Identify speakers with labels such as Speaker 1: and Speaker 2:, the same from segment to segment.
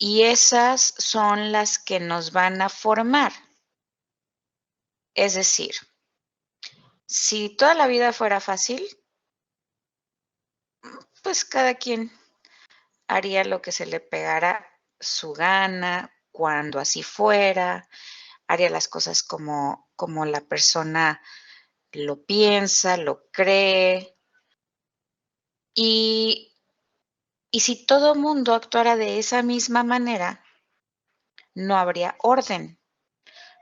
Speaker 1: y esas son las que nos van a formar. Es decir, si toda la vida fuera fácil, pues cada quien haría lo que se le pegara su gana, cuando así fuera, haría las cosas como la persona lo piensa, lo cree. Y, y si todo mundo actuara de esa misma manera, no habría orden,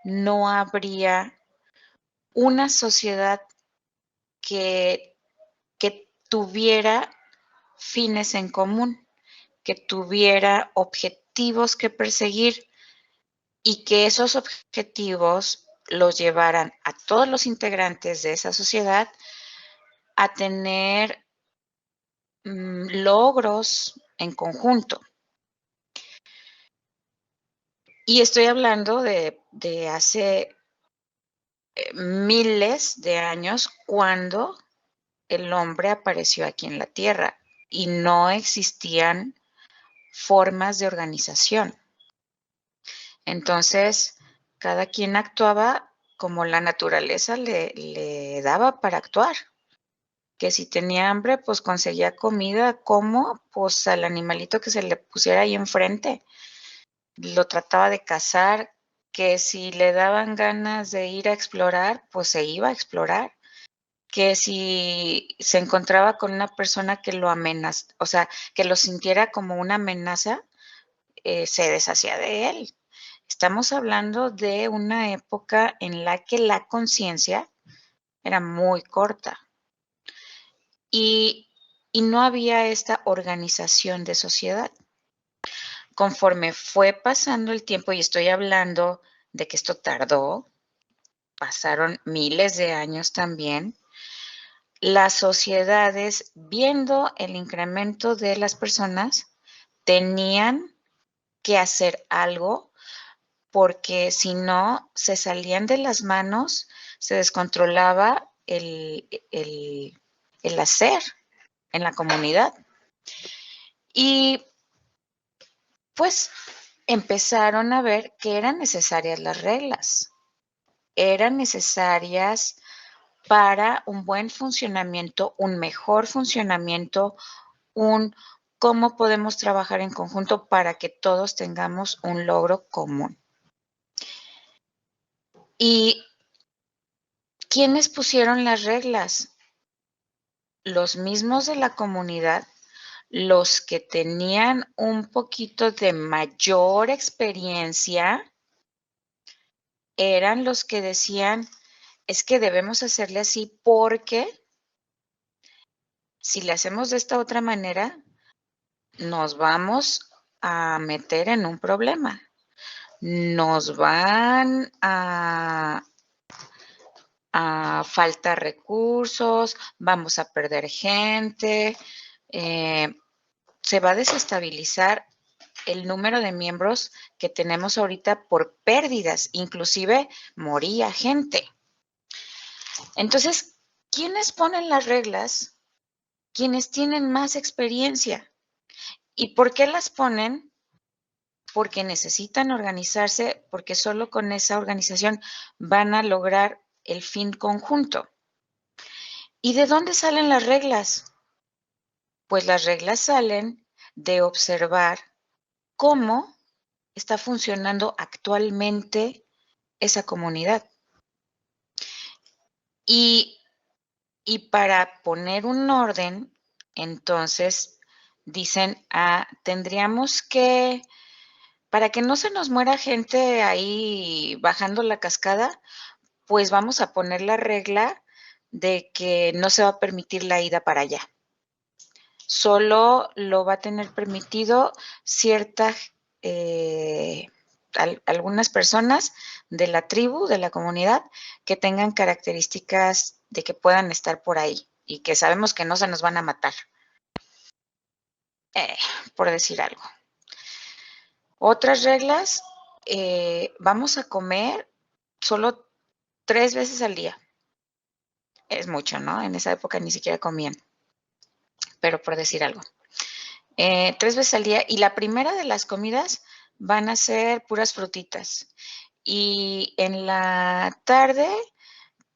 Speaker 1: no habría una sociedad que, que tuviera fines en común, que tuviera objetivos que perseguir y que esos objetivos los llevaran a todos los integrantes de esa sociedad a tener logros en conjunto. Y estoy hablando de hace miles de años, cuando el hombre apareció aquí en la Tierra y no existían formas de organización. Entonces, cada quien actuaba como la naturaleza le daba para actuar. Que si tenía hambre, pues conseguía comida. ¿Cómo? Pues al animalito que se le pusiera ahí enfrente. Lo trataba de cazar, que si le daban ganas de ir a explorar, pues se iba a explorar. Que si se encontraba con una persona que lo o sea, que lo sintiera como una amenaza, se deshacía de él. Estamos hablando de una época en la que la conciencia era muy corta y, y no había esta organización de sociedad. Conforme fue pasando el tiempo, y estoy hablando de que esto tardó, pasaron miles de años también, las sociedades, viendo el incremento de las personas, tenían que hacer algo, porque si no, se salían de las manos, se descontrolaba el hacer en la comunidad. Y pues empezaron a ver que eran necesarias las reglas, eran necesarias para un buen funcionamiento, un mejor funcionamiento, un cómo podemos trabajar en conjunto para que todos tengamos un logro común. ¿Y quiénes pusieron las reglas? Los mismos de la comunidad, los que tenían un poquito de mayor experiencia, eran los que decían, es que debemos hacerle así porque si le hacemos de esta otra manera, nos vamos a meter en un problema. Nos van a faltar recursos, vamos a perder gente, se va a desestabilizar el número de miembros que tenemos ahorita por pérdidas, inclusive moría gente. Entonces, ¿quiénes ponen las reglas? Quienes tienen más experiencia. ¿Y por qué las ponen? Porque necesitan organizarse, porque solo con esa organización van a lograr el fin conjunto. ¿Y de dónde salen las reglas? Pues las reglas salen de observar cómo está funcionando actualmente esa comunidad. Y, y para poner un orden, entonces dicen, tendríamos que, para que no se nos muera gente ahí bajando la cascada, pues vamos a poner la regla de que no se va a permitir la ida para allá. Solo lo va a tener permitido ciertas, algunas personas de la tribu, de la comunidad, que tengan características de que puedan estar por ahí y que sabemos que no se nos van a matar, por decir algo. Otras reglas, vamos a comer solo 3 veces al día. Es mucho, ¿no? En esa época ni siquiera comían, pero por decir algo. 3 veces al día, y la primera de las comidas van a ser puras frutitas. Y en la tarde,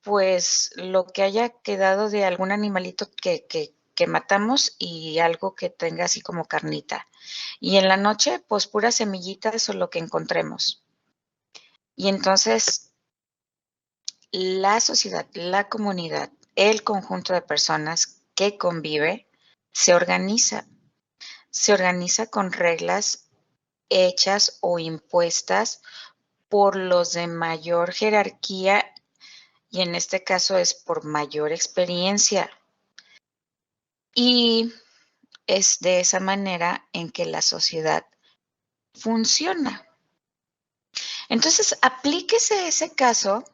Speaker 1: pues, lo que haya quedado de algún animalito que matamos y algo que tenga así como carnita. Y en la noche, pues, puras semillitas o lo que encontremos. Y entonces, la sociedad, la comunidad, el conjunto de personas que convive, se organiza. Se organiza con reglas hechas o impuestas por los de mayor jerarquía, y en este caso es por mayor experiencia. Y es de esa manera en que la sociedad funciona. Entonces, aplíquese ese caso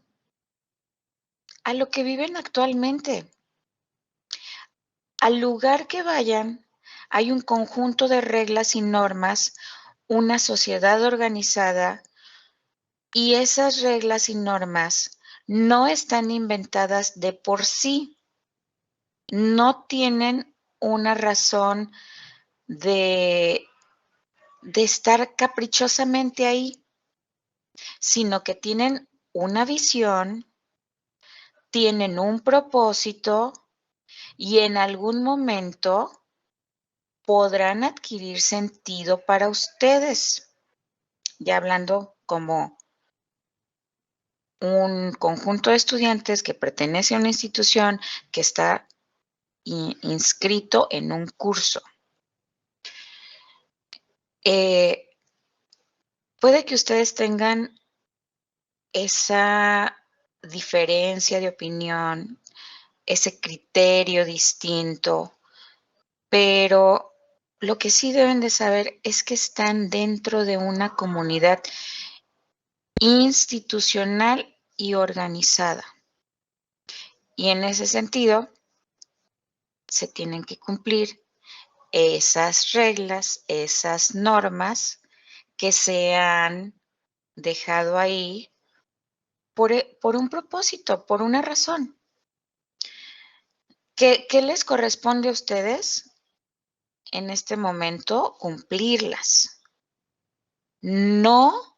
Speaker 1: a lo que viven actualmente. Al lugar que vayan, hay un conjunto de reglas y normas, una sociedad organizada, y esas reglas y normas no están inventadas de por sí, no tienen una razón de estar caprichosamente ahí, sino que tienen una visión, tienen un propósito y en algún momento podrán adquirir sentido para ustedes, ya hablando como un conjunto de estudiantes que pertenece a una institución que está inscrito en un curso. Eh, puede que ustedes tengan esa diferencia de opinión, ese criterio distinto, pero lo que sí deben de saber es que están dentro de una comunidad institucional y organizada. Y en ese sentido, se tienen que cumplir esas reglas, esas normas que se han dejado ahí por un propósito, por una razón. ¿Qué les corresponde a ustedes en este momento? Cumplirlas. No,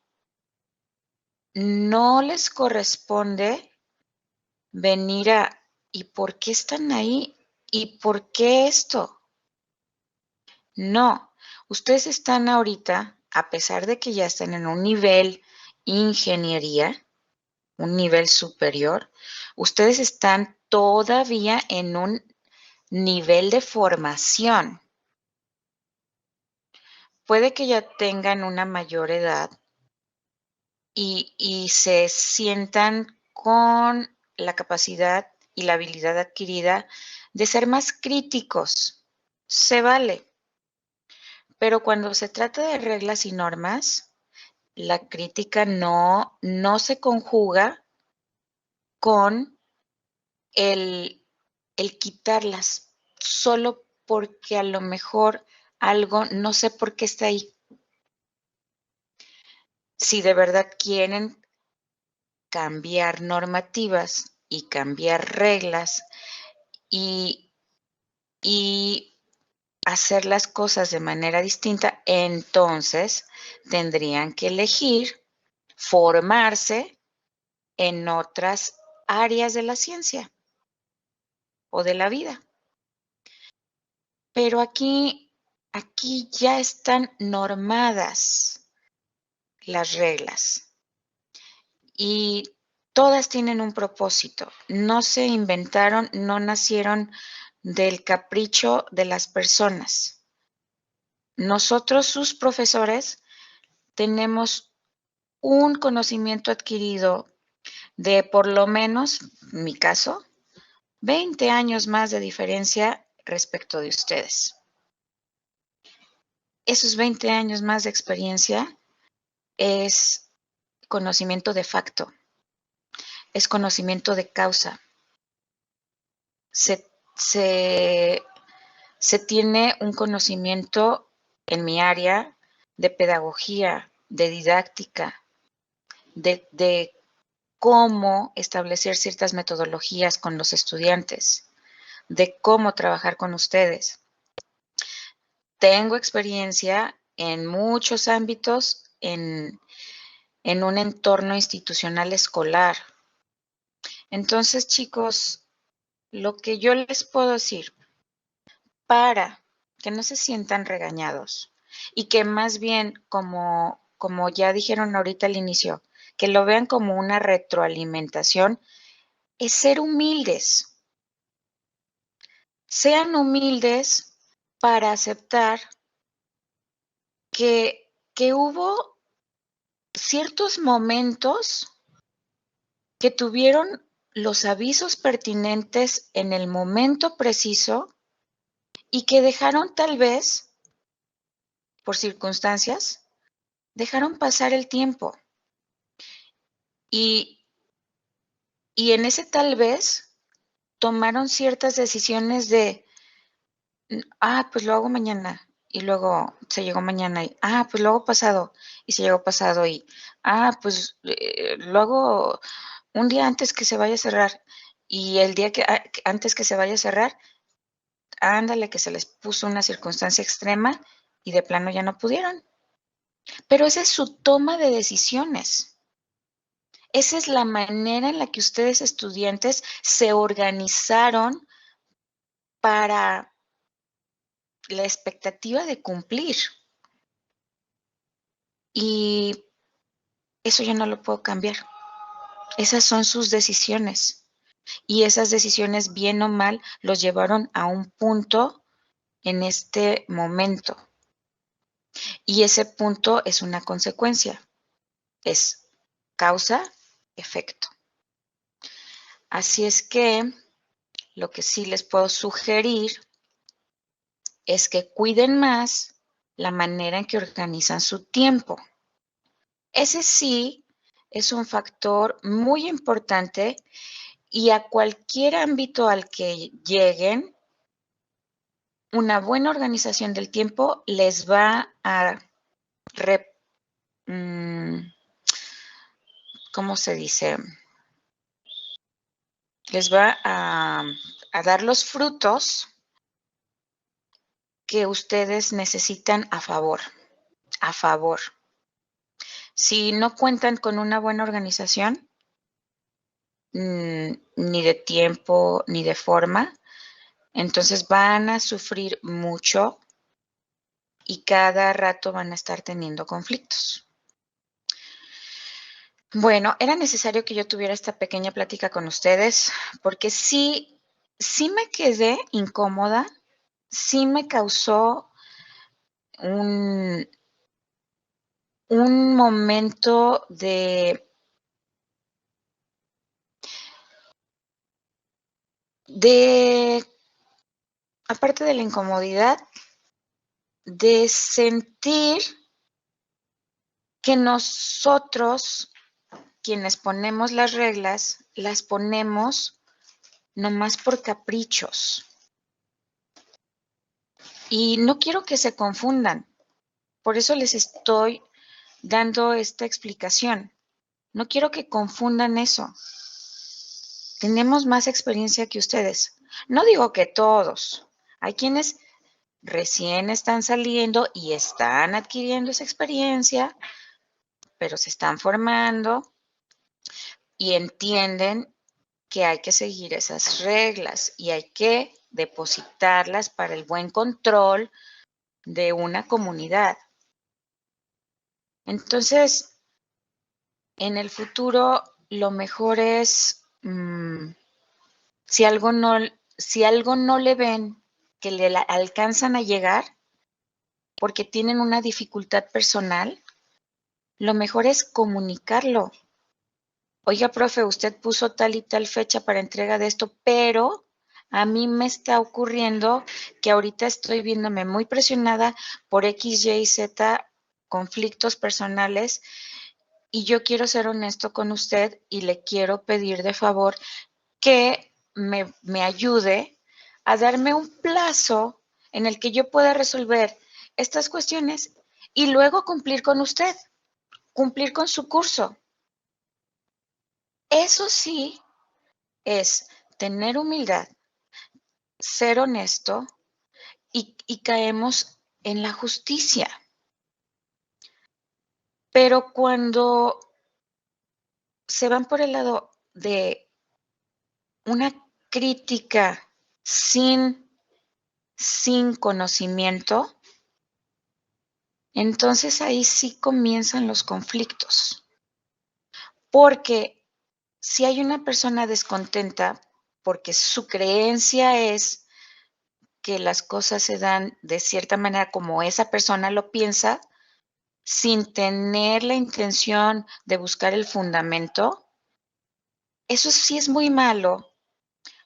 Speaker 1: no les corresponde venir ¿y por qué están ahí? ¿Y por qué esto? No, ustedes están ahorita, a pesar de que ya están en un nivel ingeniería, un nivel superior, ustedes están todavía en un nivel de formación. Puede que ya tengan una mayor edad y se sientan con la capacidad y la habilidad adquirida de ser más críticos. Se vale. Pero cuando se trata de reglas y normas, la crítica no se conjuga con el quitarlas, solo porque a lo mejor algo, no sé por qué está ahí. Si de verdad quieren cambiar normativas y cambiar reglas y hacer las cosas de manera distinta, entonces tendrían que elegir formarse en otras áreas de la ciencia o de la vida. Pero aquí ya están normadas las reglas y todas tienen un propósito. No se inventaron, no nacieron del capricho de las personas. Nosotros, sus profesores, tenemos un conocimiento adquirido de por lo menos, en mi caso, 20 años más de diferencia respecto de ustedes. Esos 20 años más de experiencia es conocimiento de facto, es conocimiento de causa. Se, se, se tiene un conocimiento en mi área de pedagogía, de didáctica, de cómo establecer ciertas metodologías con los estudiantes, de cómo trabajar con ustedes. tengo experiencia en muchos ámbitos en un entorno institucional escolar. Entonces, chicos, lo que yo les puedo decir para que no se sientan regañados y que más bien, como ya dijeron ahorita al inicio, que lo vean como una retroalimentación, es ser humildes. Sean humildes para aceptar que hubo ciertos momentos que tuvieron los avisos pertinentes en el momento preciso y que dejaron tal vez, por circunstancias, dejaron pasar el tiempo. Y, y en ese tal vez tomaron ciertas decisiones de, pues lo hago mañana. Y luego se llegó mañana y, pues lo hago pasado. Y se llegó pasado y, pues lo hago un día antes que se vaya a cerrar. Y el día que antes que se vaya a cerrar, ándale, que se les puso una circunstancia extrema y de plano ya no pudieron. Pero esa es su toma de decisiones. Esa es la manera en la que ustedes, estudiantes, se organizaron para la expectativa de cumplir. Y eso yo no lo puedo cambiar. Esas son sus decisiones. Y esas decisiones, bien o mal, los llevaron a un punto en este momento. Y ese punto es una consecuencia. Es causa, efecto. Así es que lo que sí les puedo sugerir es que cuiden más la manera en que organizan su tiempo. Ese sí es un factor muy importante y a cualquier ámbito al que lleguen, una buena organización del tiempo les va a, ¿cómo se dice? Les va a dar los frutos que ustedes necesitan a favor, a favor. Si no cuentan con una buena organización, ni de tiempo ni de forma, entonces van a sufrir mucho y cada rato van a estar teniendo conflictos. Bueno, era necesario que yo tuviera esta pequeña plática con ustedes porque sí me quedé incómoda, sí me causó un momento de, aparte de la incomodidad, de sentir que nosotros, quienes ponemos las reglas, las ponemos nomás por caprichos. Y no quiero que se confundan. Por eso les estoy dando esta explicación. No quiero que confundan eso. Tenemos más experiencia que ustedes. No digo que todos. Hay quienes recién están saliendo y están adquiriendo esa experiencia, pero se están formando y entienden que hay que seguir esas reglas y hay que depositarlas para el buen control de una comunidad. Entonces, en el futuro, lo mejor es, si algo no le ven que le alcanzan a llegar porque tienen una dificultad personal, lo mejor es comunicarlo. Oiga, profe, usted puso tal y tal fecha para entrega de esto, pero a mí me está ocurriendo que ahorita estoy viéndome muy presionada por X, Y, Z conflictos personales y yo quiero ser honesto con usted y le quiero pedir de favor que me ayude a darme un plazo en el que yo pueda resolver estas cuestiones y luego cumplir con usted, cumplir con su curso. Eso sí es tener humildad, ser honesto y caemos en la justicia. Pero cuando se van por el lado de una crítica sin conocimiento, entonces ahí sí comienzan los conflictos. Porque si hay una persona descontenta, porque su creencia es que las cosas se dan de cierta manera como esa persona lo piensa, sin tener la intención de buscar el fundamento, eso sí es muy malo,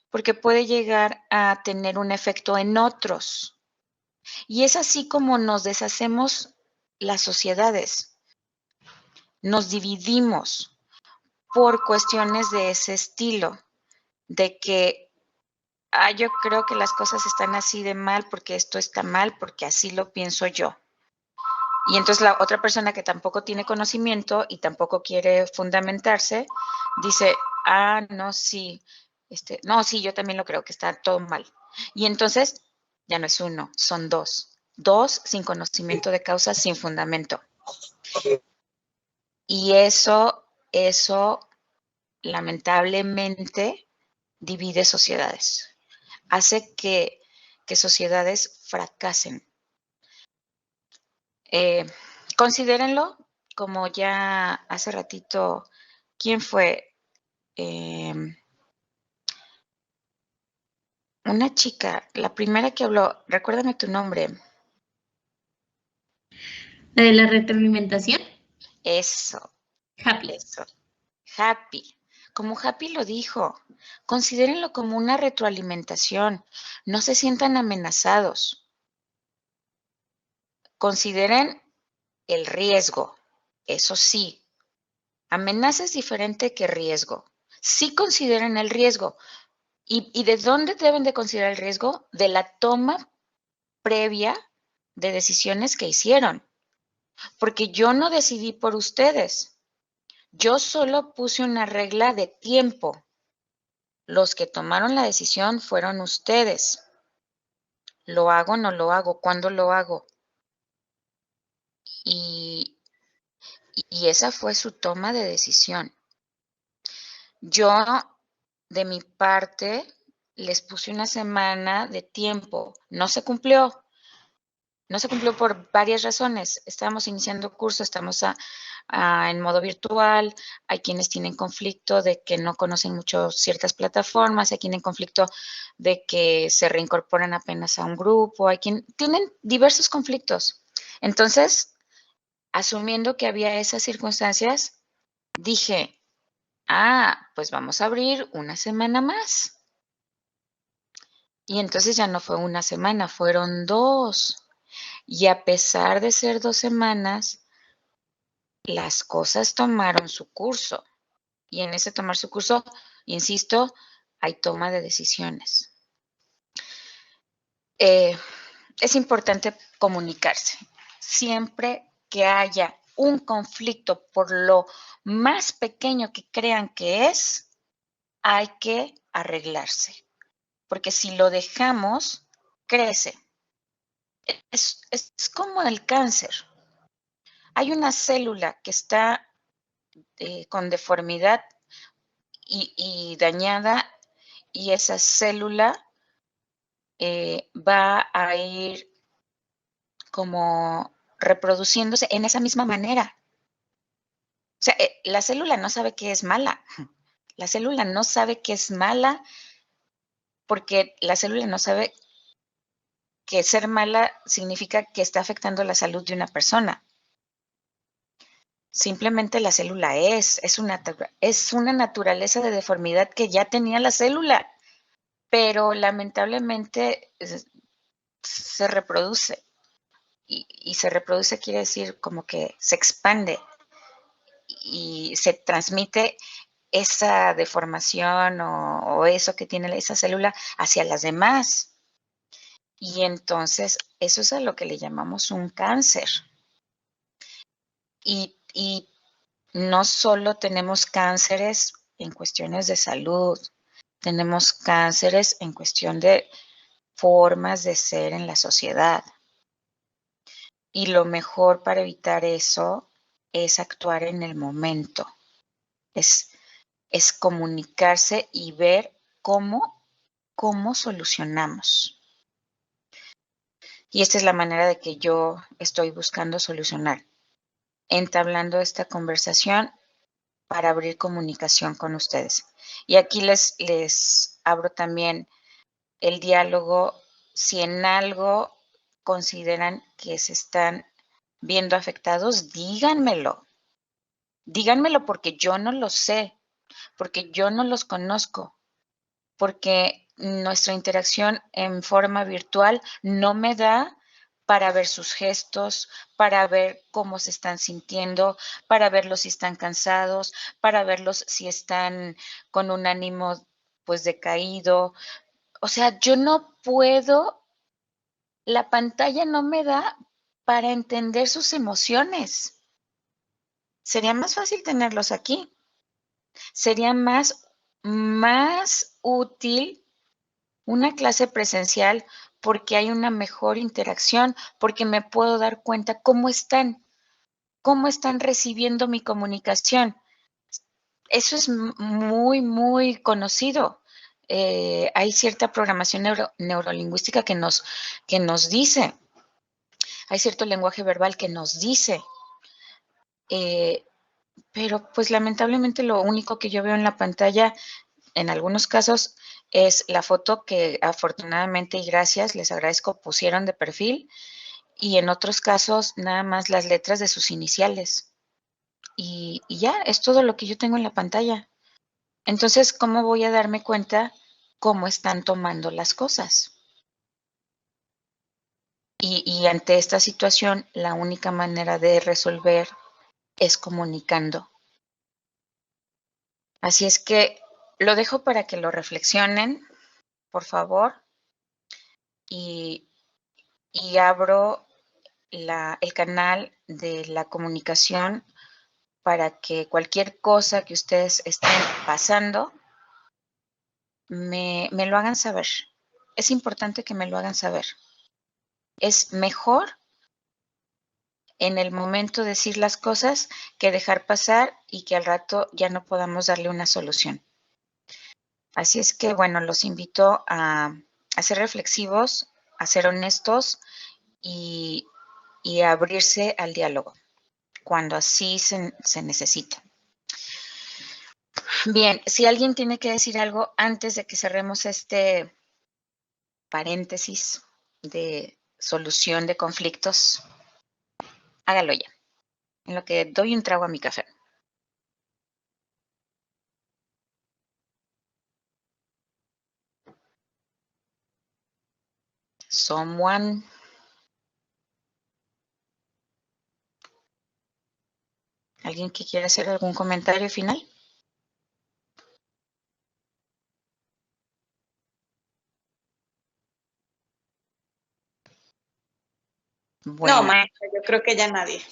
Speaker 1: porque puede llegar a tener un efecto en otros. Y es así como nos deshacemos las sociedades. Nos dividimos por cuestiones de ese estilo, de que, yo creo que las cosas están así de mal porque esto está mal, porque así lo pienso yo. Y entonces la otra persona que tampoco tiene conocimiento y tampoco quiere fundamentarse, dice, no, sí, no, sí, yo también lo creo que está todo mal. Y entonces ya no es uno, son dos. Dos sin conocimiento de causa, sin fundamento. Y eso lamentablemente divide sociedades. Hace que sociedades fracasen. Considérenlo, como ya hace ratito, ¿quién fue? Una chica, la primera que habló, recuérdame tu nombre.
Speaker 2: ¿La de la retroalimentación?
Speaker 1: Eso,
Speaker 2: Happy.
Speaker 1: eso. Happy. Como Happy lo dijo, considérenlo como una retroalimentación. No se sientan amenazados. Consideren el riesgo. Eso sí, amenaza es diferente que riesgo. Sí consideren el riesgo. ¿Y de dónde deben de considerar el riesgo? De la toma previa de decisiones que hicieron. Porque yo no decidí por ustedes. Yo solo puse una regla de tiempo. Los que tomaron la decisión fueron ustedes. ¿Lo hago o no lo hago? ¿Cuándo lo hago? Y esa fue su toma de decisión. Yo, de mi parte, les puse una semana de tiempo. No se cumplió. No se cumplió por varias razones. Estábamos iniciando curso, estamos en modo virtual, hay quienes tienen conflicto de que no conocen mucho ciertas plataformas, hay quienes tienen conflicto de que se reincorporan apenas a un grupo, hay quienes tienen diversos conflictos. Entonces, asumiendo que había esas circunstancias, dije, pues vamos a abrir una semana más. Y entonces ya no fue una semana, fueron 2. Y a pesar de ser 2 semanas, las cosas tomaron su curso. Y en ese tomar su curso, insisto, hay toma de decisiones. Es importante comunicarse. Siempre que haya un conflicto, por lo más pequeño que crean que es, hay que arreglarse. Porque si lo dejamos, crece. Es como el cáncer. Hay una célula que está con deformidad y dañada, y esa célula va a ir como reproduciéndose en esa misma manera. O sea, la célula no sabe que es mala. La célula no sabe que es mala porque la célula no sabe que ser mala significa que está afectando la salud de una persona. Simplemente la célula es una naturaleza de deformidad que ya tenía la célula, pero lamentablemente se reproduce. Y se reproduce quiere decir como que se expande y se transmite esa deformación o eso que tiene esa célula hacia las demás. Y entonces eso es a lo que le llamamos un cáncer. Y no solo tenemos cánceres en cuestiones de salud, tenemos cánceres en cuestión de formas de ser en la sociedad. Y lo mejor para evitar eso es actuar en el momento, es comunicarse y ver cómo solucionamos. Y esta es la manera de que yo estoy buscando solucionar, entablando esta conversación para abrir comunicación con ustedes. Y aquí les abro también el diálogo. Si en algo consideran que se están viendo afectados, díganmelo. Díganmelo porque yo no lo sé, porque yo no los conozco, porque nuestra interacción en forma virtual no me da para ver sus gestos, para ver cómo se están sintiendo, para verlos si están cansados, para verlos si están con un ánimo pues decaído. O sea, yo no puedo, la pantalla no me da para entender sus emociones. Sería más fácil tenerlos aquí. Sería más útil una clase presencial porque hay una mejor interacción, porque me puedo dar cuenta cómo están recibiendo mi comunicación. Eso es muy conocido. Hay cierta programación neurolingüística que nos dice, hay cierto lenguaje verbal que nos dice, pero pues lamentablemente lo único que yo veo en la pantalla en algunos casos es la foto que afortunadamente y gracias, les agradezco, pusieron de perfil, y en otros casos nada más las letras de sus iniciales. Y ya, es todo lo que yo tengo en la pantalla. Entonces, ¿cómo voy a darme cuenta cómo están tomando las cosas? Y ante esta situación, la única manera de resolver es comunicando. Así es que lo dejo para que lo reflexionen, por favor, y, y abro el canal de la comunicación para que cualquier cosa que ustedes estén pasando, me lo hagan saber. Es importante que me lo hagan saber. Es mejor en el momento decir las cosas que dejar pasar y que al rato ya no podamos darle una solución. Así es que, bueno, los invito a ser reflexivos, a ser honestos y a abrirse al diálogo cuando así se necesita. Bien, si alguien tiene que decir algo antes de que cerremos este paréntesis de solución de conflictos, hágalo ya, en lo que doy un trago a mi café. Someone. ¿Alguien que quiera hacer algún comentario final?
Speaker 3: No,
Speaker 1: Bueno,
Speaker 3: maestra, yo creo que ya nadie.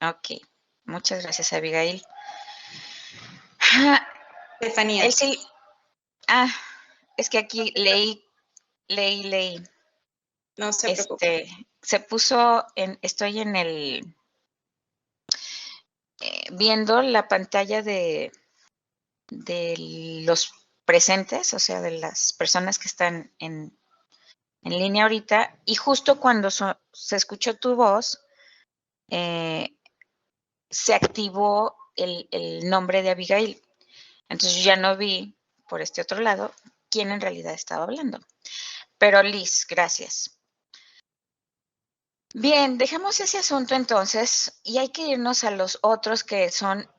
Speaker 1: ok. Muchas gracias, Abigail.
Speaker 3: Estefanía.
Speaker 1: Es que aquí leí.
Speaker 3: No se preocupe.
Speaker 1: Se puso estoy en viendo la pantalla de los presentes, o sea, de las personas que están en línea ahorita, y justo cuando se escuchó tu voz, se activó el nombre de Abigail. Entonces yo ya no vi por este otro lado quién en realidad estaba hablando. Pero Liz, gracias. Bien, dejemos ese asunto entonces y hay que irnos a los otros que son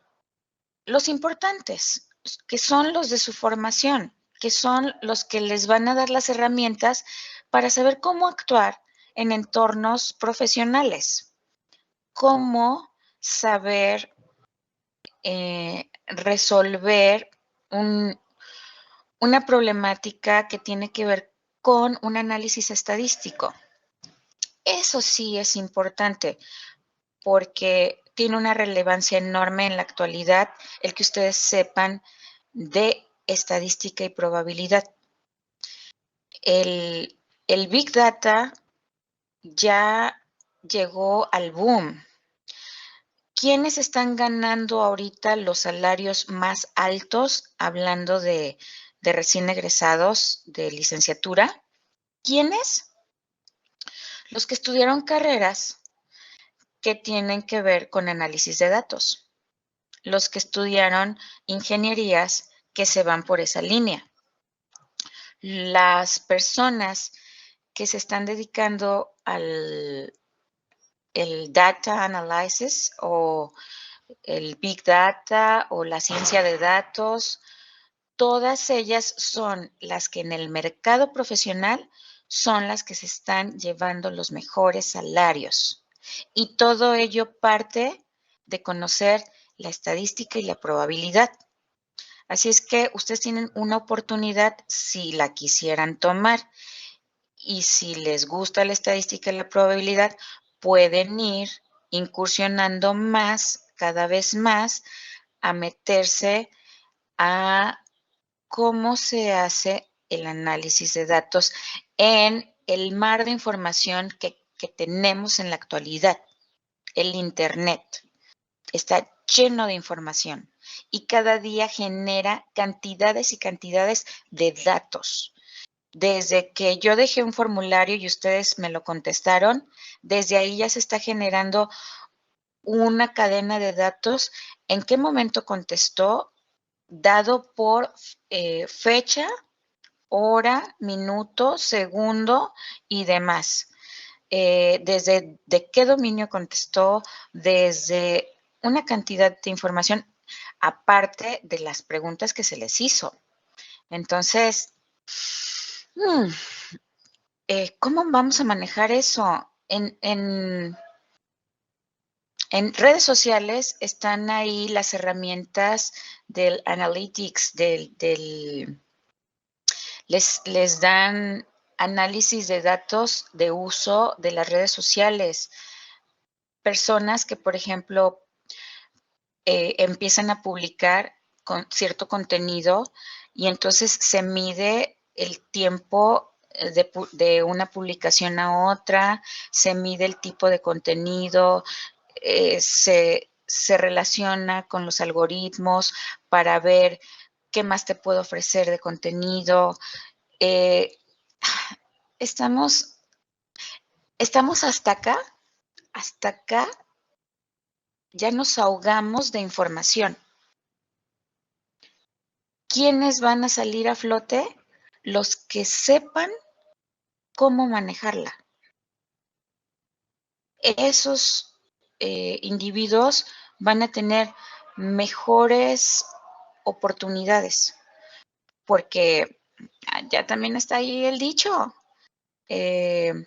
Speaker 1: los importantes, que son los de su formación, que son los que les van a dar las herramientas para saber cómo actuar en entornos profesionales, cómo saber resolver una problemática que tiene que ver con un análisis estadístico. Eso sí es importante porque tiene una relevancia enorme en la actualidad el que ustedes sepan de estadística y probabilidad. El Big Data ya llegó al boom. ¿Quiénes están ganando ahorita los salarios más altos, hablando de recién egresados de licenciatura? ¿Quiénes? Los que estudiaron carreras que tienen que ver con análisis de datos. Los que estudiaron ingenierías que se van por esa línea. Las personas que se están dedicando al el data analysis o el big data o la ciencia de datos, todas ellas son las que en el mercado profesional son las que se están llevando los mejores salarios. Y todo ello parte de conocer la estadística y la probabilidad. Así es que ustedes tienen una oportunidad si la quisieran tomar. Y si les gusta la estadística y la probabilidad, pueden ir incursionando más, cada vez más, a meterse a cómo se hace el análisis de datos en el mar de información que tenemos en la actualidad. El Internet está lleno de información y cada día genera cantidades y cantidades de datos. Desde que yo dejé un formulario y ustedes me lo contestaron, desde ahí ya se está generando una cadena de datos. ¿En qué momento contestó? Dado por fecha, hora, minuto, segundo y demás. Desde de qué dominio contestó, desde una cantidad de información, aparte de las preguntas que se les hizo. Entonces, ¿cómo vamos a manejar eso? En redes sociales están ahí las herramientas del analytics, les dan análisis de datos de uso de las redes sociales. Personas que, por ejemplo, empiezan a publicar con cierto contenido y entonces se mide el tiempo de una publicación a otra, se mide el tipo de contenido, se relaciona con los algoritmos para ver qué más te puedo ofrecer de contenido. Estamos hasta acá, ya nos ahogamos de información. ¿Quiénes van a salir a flote? Los que sepan cómo manejarla. Esos individuos van a tener mejores oportunidades, porque ya también está ahí el dicho, quien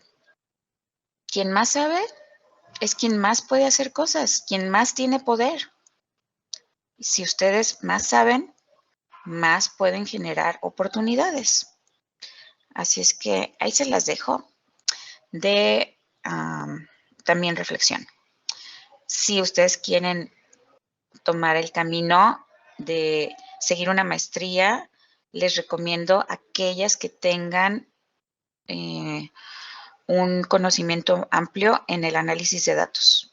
Speaker 1: más sabe es quien más puede hacer cosas, quien más tiene poder. Si ustedes más saben, más pueden generar oportunidades. Así es que ahí se las dejo de también reflexión. Si ustedes quieren tomar el camino de seguir una maestría, les recomiendo aquellas que tengan un conocimiento amplio en el análisis de datos.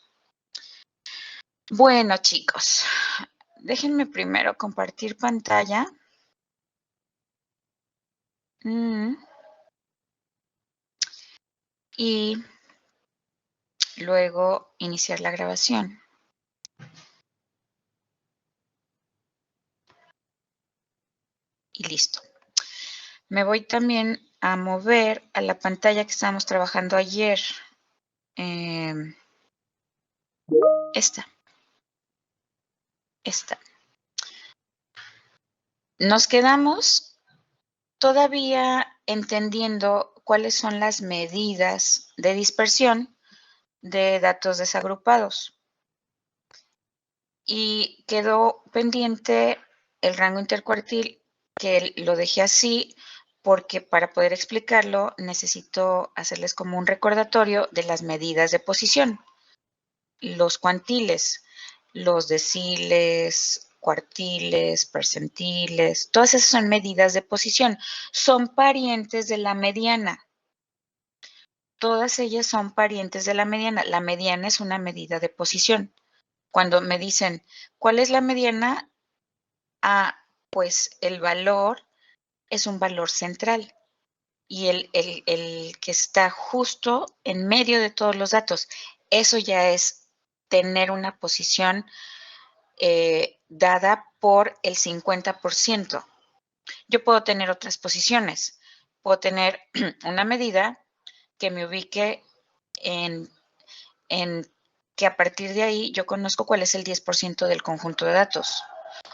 Speaker 1: Bueno, chicos, déjenme primero compartir pantalla. Y luego iniciar la grabación. Y listo. Me voy también a mover a la pantalla que estábamos trabajando ayer. Esta. Nos quedamos todavía entendiendo cuáles son las medidas de dispersión de datos desagrupados. Y quedó pendiente el rango intercuartil, que lo dejé así porque para poder explicarlo necesito hacerles como un recordatorio de las medidas de posición. Los cuantiles, los deciles, cuartiles, percentiles, todas esas son medidas de posición. Son parientes de la mediana. todas ellas son parientes de la mediana. La mediana es una medida de posición. Cuando me dicen, ¿cuál es la mediana? Ah, pues el valor es un valor central y el que está justo en medio de todos los datos. Eso ya es tener una posición dada por el 50%. Yo puedo tener otras posiciones. Puedo tener una medida que me ubique en que a partir de ahí yo conozco cuál es el 10% del conjunto de datos.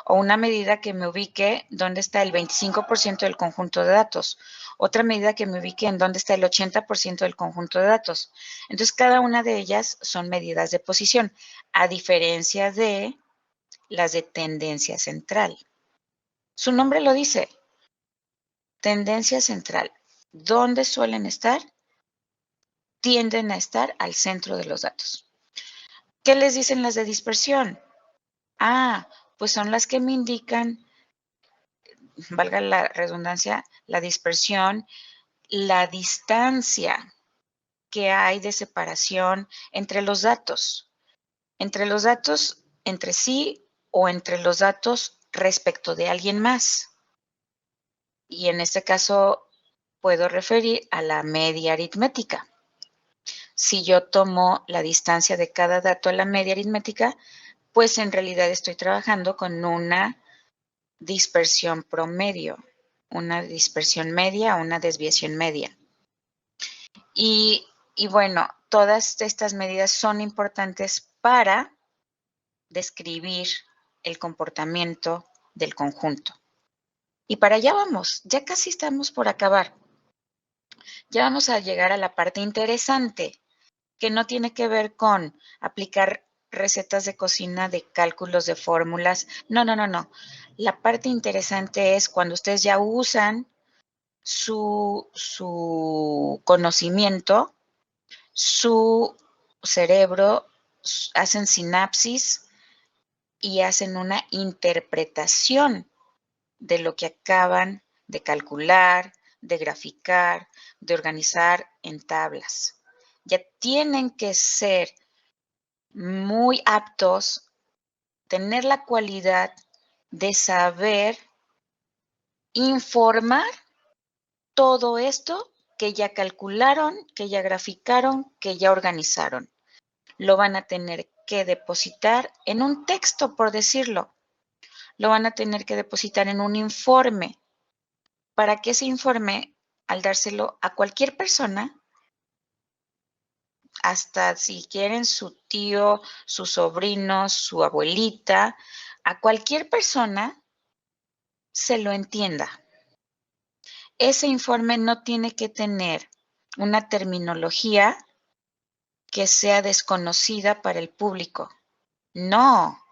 Speaker 1: O una medida que me ubique dónde está el 25% del conjunto de datos. Otra medida que me ubique en dónde está el 80% del conjunto de datos. Entonces, cada una de ellas son medidas de posición, a diferencia de las de tendencia central. Su nombre lo dice, tendencia central. ¿Dónde suelen estar? Tienden a estar al centro de los datos. ¿Qué les dicen las de dispersión? Ah, pues son las que me indican, valga la redundancia, la dispersión, la distancia que hay de separación entre los datos entre sí o entre los datos respecto de alguien más. Y en este caso puedo referir a la media aritmética. Si yo tomo la distancia de cada dato a la media aritmética, pues en realidad estoy trabajando con una dispersión promedio, una dispersión media, una desviación media. Y bueno, todas estas medidas son importantes para describir el comportamiento del conjunto. Y para allá vamos, ya casi estamos por acabar. Ya vamos a llegar a la parte interesante, que no tiene que ver con aplicar recetas de cocina, de cálculos, de fórmulas. No. La parte interesante es cuando ustedes ya usan su conocimiento, su cerebro, hacen sinapsis y hacen una interpretación de lo que acaban de calcular, de graficar, de organizar en tablas. Ya tienen que ser muy aptos, tener la cualidad de saber informar todo esto que ya calcularon, que ya graficaron, que ya organizaron. Lo van a tener que depositar en un texto, por decirlo. Lo van a tener que depositar en un informe, para que ese informe, al dárselo a cualquier persona, hasta si quieren su tío, su sobrino, su abuelita, a cualquier persona se lo entienda. Ese informe no tiene que tener una terminología que sea desconocida para el público. No,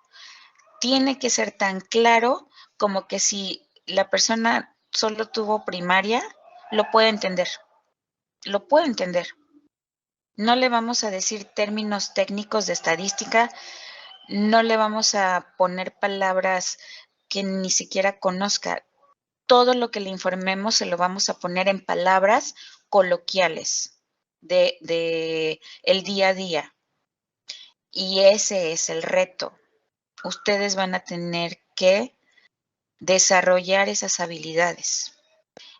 Speaker 1: tiene que ser tan claro como que si la persona solo tuvo primaria, lo puede entender. Lo puede entender. No le vamos a decir términos técnicos de estadística, no le vamos a poner palabras que ni siquiera conozca. Todo lo que le informemos se lo vamos a poner en palabras coloquiales de el día a día. Y ese es el reto. Ustedes van a tener que desarrollar esas habilidades.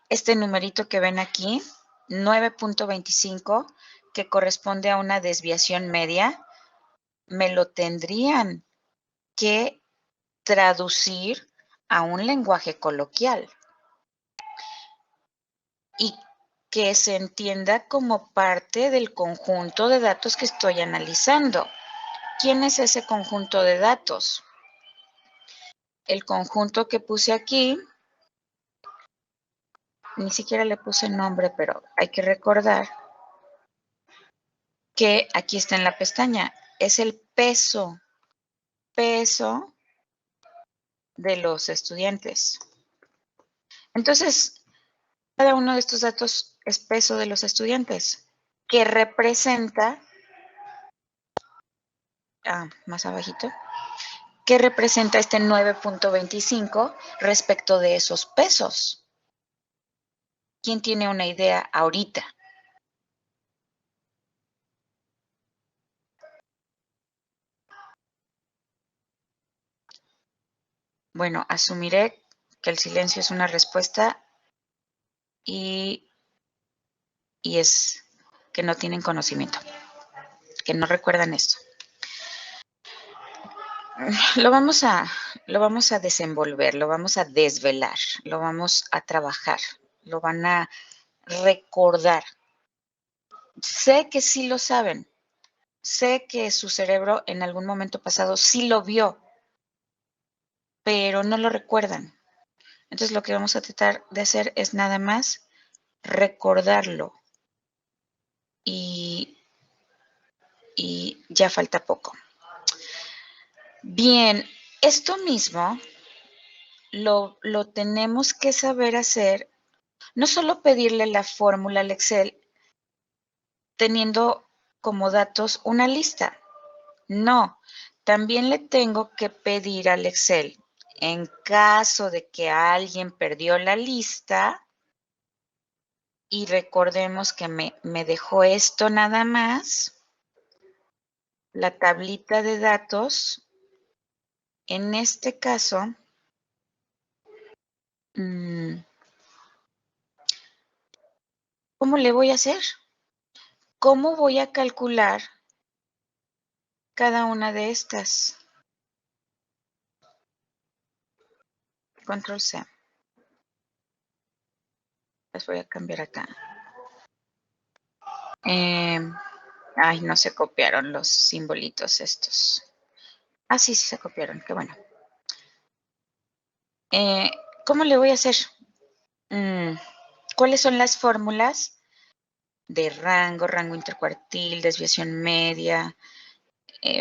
Speaker 1: Este numerito que ven aquí, 9.25, que corresponde a una desviación media, me lo tendrían que traducir a un lenguaje coloquial y que se entienda como parte del conjunto de datos que estoy analizando. ¿Quién es ese conjunto de datos? El conjunto que puse aquí, ni siquiera le puse nombre, pero hay que recordar que aquí está en la pestaña, es el peso de los estudiantes. Entonces, cada uno de estos datos es peso de los estudiantes, que representa, más abajito, que representa este 9.25 respecto de esos pesos. ¿Quién tiene una idea ahorita? Bueno, asumiré que el silencio es una respuesta y es que no tienen conocimiento, que no recuerdan esto. Lo vamos a desenvolver, lo vamos a desvelar, lo vamos a trabajar, lo van a recordar. Sé que sí lo saben, sé que su cerebro en algún momento pasado sí lo vio, pero no lo recuerdan. Entonces lo que vamos a tratar de hacer es nada más recordarlo y ya falta poco. Bien, esto mismo lo tenemos que saber hacer, no solo pedirle la fórmula al Excel teniendo como datos una lista. No, también le tengo que pedir al Excel, en caso de que alguien perdió la lista, y recordemos que me dejó esto nada más, la tablita de datos, en este caso, ¿cómo le voy a hacer? ¿Cómo voy a calcular cada una de estas? Control C. Las voy a cambiar acá. Ay, no se copiaron los simbolitos estos. Ah, sí, sí se copiaron, qué bueno. ¿Cómo le voy a hacer? ¿Cuáles son las fórmulas de rango, rango intercuartil, desviación media,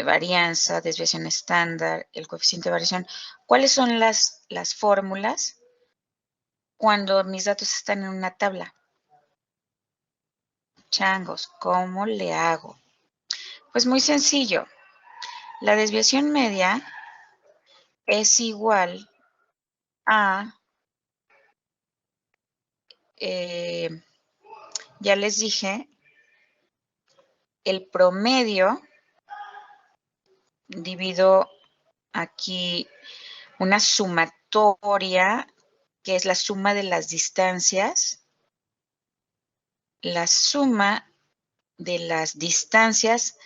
Speaker 1: varianza, desviación estándar, el coeficiente de variación? ¿Cuáles son las fórmulas cuando mis datos están en una tabla? Changos, ¿cómo le hago? Pues muy sencillo. La desviación media es igual a, ya les dije, el promedio, divido aquí una sumatoria, que es la suma de las distancias. La suma de las distancias,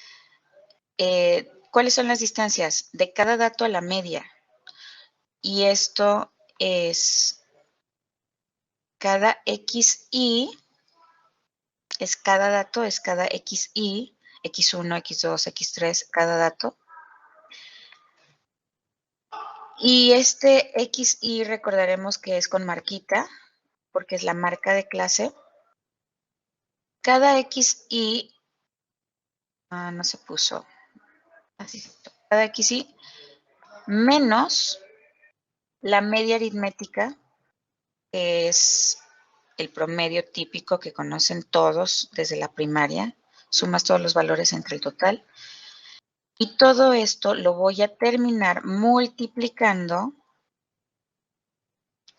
Speaker 1: ¿cuáles son las distancias? De cada dato a la media. Y esto es cada XI, es cada dato, es cada XI, X1, X2, X3, cada dato. Y este XI recordaremos que es con marquita, porque es la marca de clase. Cada XI, no se puso, así, cada XI menos la media aritmética, que es el promedio típico que conocen todos desde la primaria, sumas todos los valores entre el total. Y todo esto lo voy a terminar multiplicando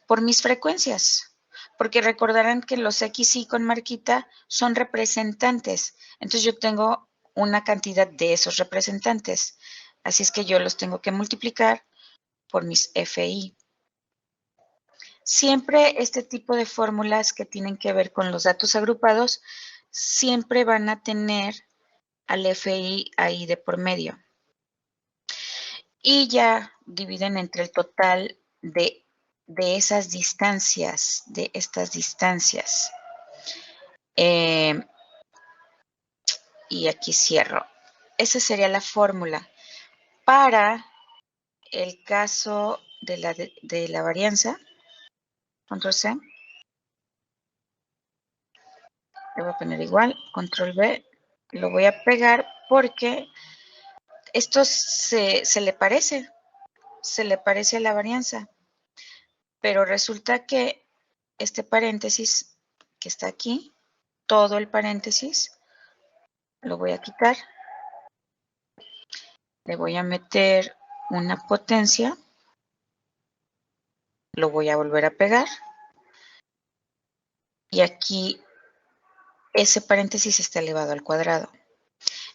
Speaker 1: por mis frecuencias, porque recordarán que los XY con marquita son representantes. Entonces yo tengo una cantidad de esos representantes. Así es que yo los tengo que multiplicar por mis FI. Siempre este tipo de fórmulas que tienen que ver con los datos agrupados, siempre van a tener al FI ahí de por medio. Y ya dividen entre el total de esas distancias, de estas distancias. Y aquí cierro. Esa sería la fórmula. Para el caso de la varianza, control C, le voy a poner igual, control V, lo voy a pegar porque esto se le parece a la varianza, pero resulta que este paréntesis que está aquí, todo el paréntesis, lo voy a quitar, le voy a meter una potencia, lo voy a volver a pegar, y aquí ese paréntesis está elevado al cuadrado.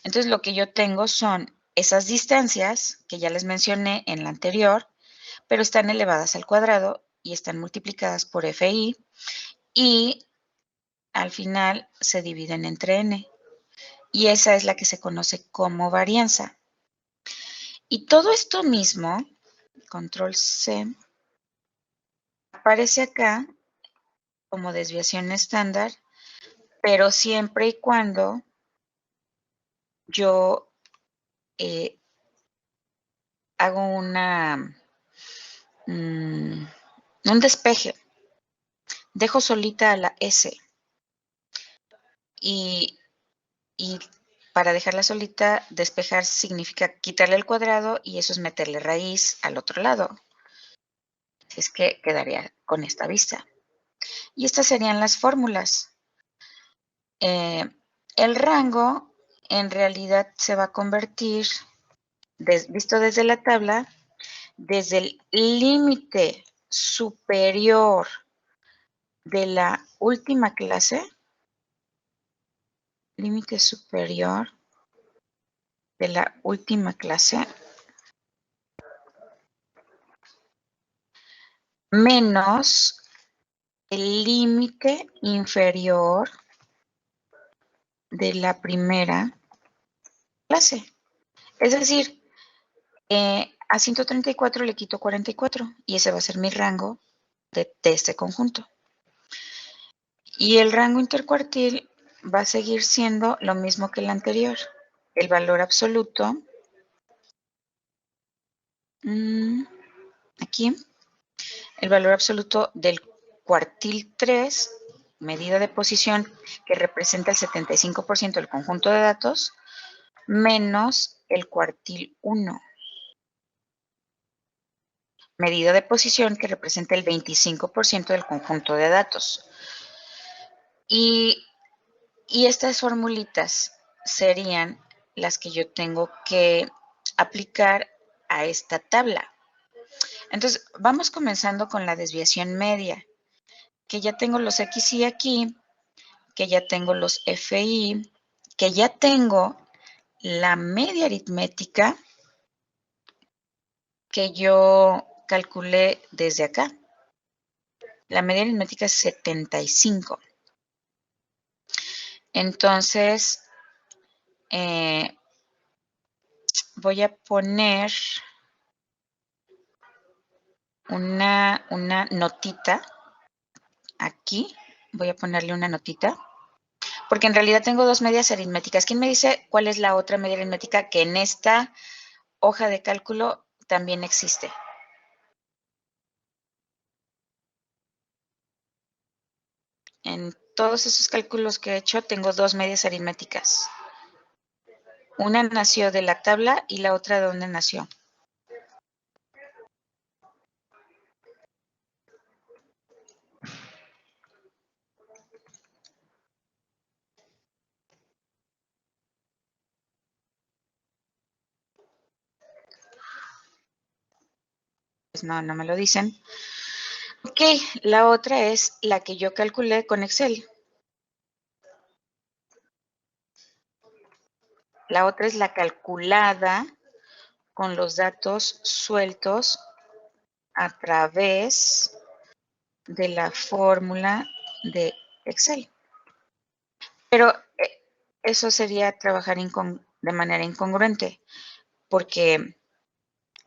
Speaker 1: Entonces lo que yo tengo son esas distancias que ya les mencioné en la anterior, pero están elevadas al cuadrado y están multiplicadas por FI y al final se dividen entre N. Y esa es la que se conoce como varianza. Y todo esto mismo, control C, aparece acá como desviación estándar, pero siempre y cuando yo hago un despeje. Dejo solita a la S. Y para dejarla solita, despejar significa quitarle el cuadrado y eso es meterle raíz al otro lado. Así es que quedaría con esta vista. Y estas serían las fórmulas. El rango en realidad se va a convertir, visto desde la tabla, desde el límite superior de la última clase, límite superior de la última clase, menos el límite inferior de la primera clase. Es decir, a 134 le quito 44 y ese va a ser mi rango de este conjunto. Y el rango intercuartil va a seguir siendo lo mismo que el anterior. El valor absoluto, aquí, el valor absoluto del cuartil 3, medida de posición que representa el 75% del conjunto de datos, menos el cuartil 1, medida de posición que representa el 25% del conjunto de datos. Y estas formulitas serían las que yo tengo que aplicar a esta tabla. Entonces, vamos comenzando con la desviación media, que ya tengo los XY aquí, que ya tengo los FI, que ya tengo la media aritmética que yo calculé desde acá. La media aritmética es 75. Entonces, voy a poner una notita aquí. Voy a ponerle una notita. Porque en realidad tengo dos medias aritméticas. ¿Quién me dice cuál es la otra media aritmética que en esta hoja de cálculo también existe? En todos esos cálculos que he hecho tengo dos medias aritméticas. Una nació de la tabla y la otra de dónde nació. Pues no me lo dicen. Ok, la otra es la que yo calculé con Excel. La otra es la calculada con los datos sueltos a través de la fórmula de Excel. Pero eso sería trabajar de manera incongruente, porque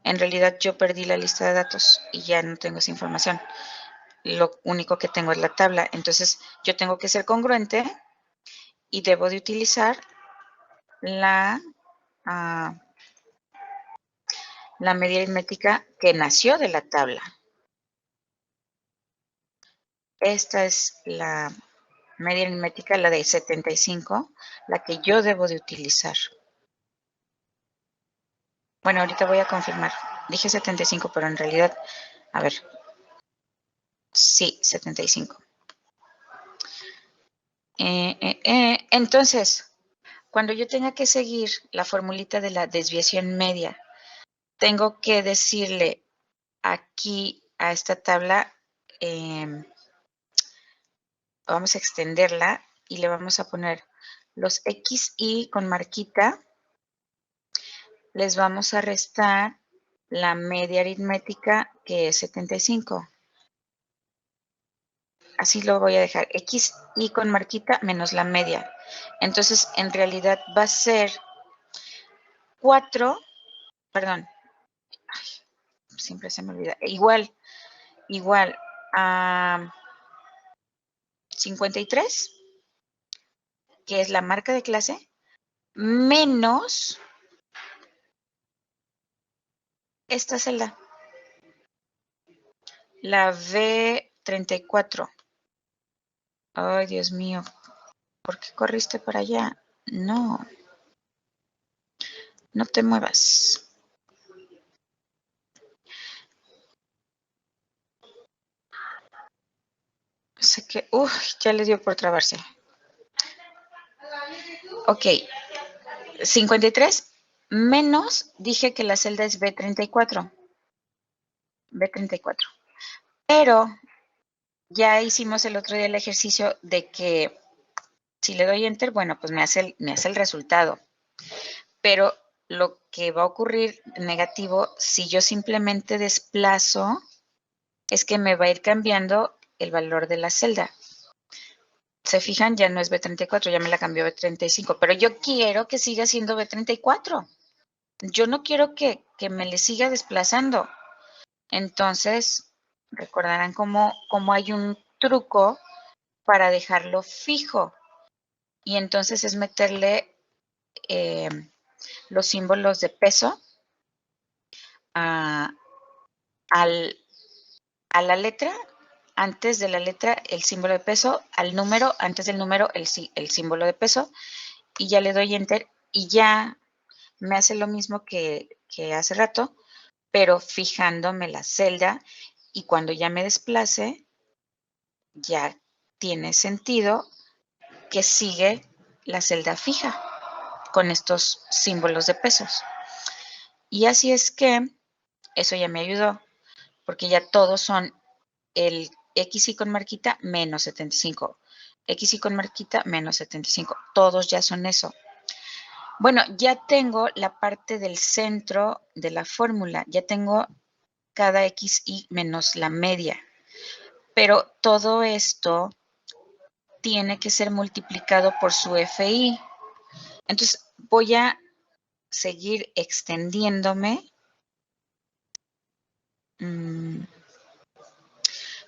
Speaker 1: en realidad yo perdí la lista de datos y ya no tengo esa información. Lo único que tengo es la tabla. Entonces, yo tengo que ser congruente y debo de utilizar la media aritmética que nació de la tabla. Esta es la media aritmética, la de 75, la que yo debo de utilizar. Bueno, ahorita voy a confirmar. Dije 75, pero en realidad, a ver. Sí, 75. Entonces, cuando yo tenga que seguir la formulita de la desviación media, tengo que decirle aquí a esta tabla, vamos a extenderla y le vamos a poner los XY con marquita, les vamos a restar la media aritmética, que es 75. Así lo voy a dejar. X y con marquita menos la media. Entonces, en realidad va a ser 4, perdón, siempre se me olvida. Igual a 53, que es la marca de clase, menos esta celda, la B34. Ay, Dios mío, ¿por qué corriste para allá? No, no te muevas. Sé que, ya le dio por trabarse. Ok, 53 menos, dije que la celda es B34. B34. Pero ya hicimos el otro día el ejercicio de que si le doy enter, bueno, pues me hace el resultado. Pero lo que va a ocurrir negativo, si yo simplemente desplazo, es que me va a ir cambiando el valor de la celda. Se fijan, ya no es B34, ya me la cambió B35, pero yo quiero que siga siendo B34. Yo no quiero que me le siga desplazando. Entonces, recordarán cómo hay un truco para dejarlo fijo. Y entonces es meterle los símbolos de peso a la letra, antes de la letra el símbolo de peso, al número, antes del número el símbolo de peso, y ya le doy enter y ya me hace lo mismo que hace rato, pero fijándome la celda, y cuando ya me desplace, ya tiene sentido que sigue la celda fija con estos símbolos de pesos. Y así es que eso ya me ayudó, porque ya todos son el X y con marquita menos 75. X y con marquita menos 75. Todos ya son eso. Bueno, ya tengo la parte del centro de la fórmula. Ya tengo cada X y menos la media. Pero todo esto tiene que ser multiplicado por su FI. Entonces, voy a seguir extendiéndome.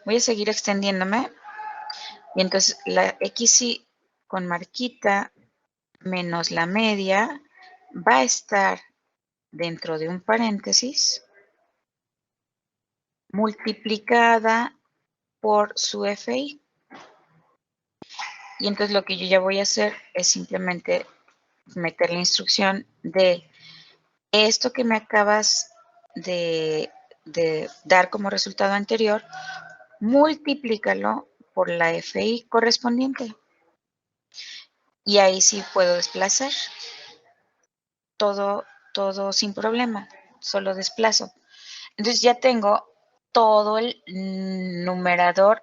Speaker 1: Voy a seguir extendiéndome. Y entonces la XY con marquita menos la media va a estar dentro de un paréntesis multiplicada por su FI. Y entonces lo que yo ya voy a hacer es simplemente meter la instrucción de esto que me acabas de dar como resultado anterior, multiplícalo por la FI correspondiente. Y ahí sí puedo desplazar todo sin problema, solo desplazo. Entonces ya tengo todo el numerador,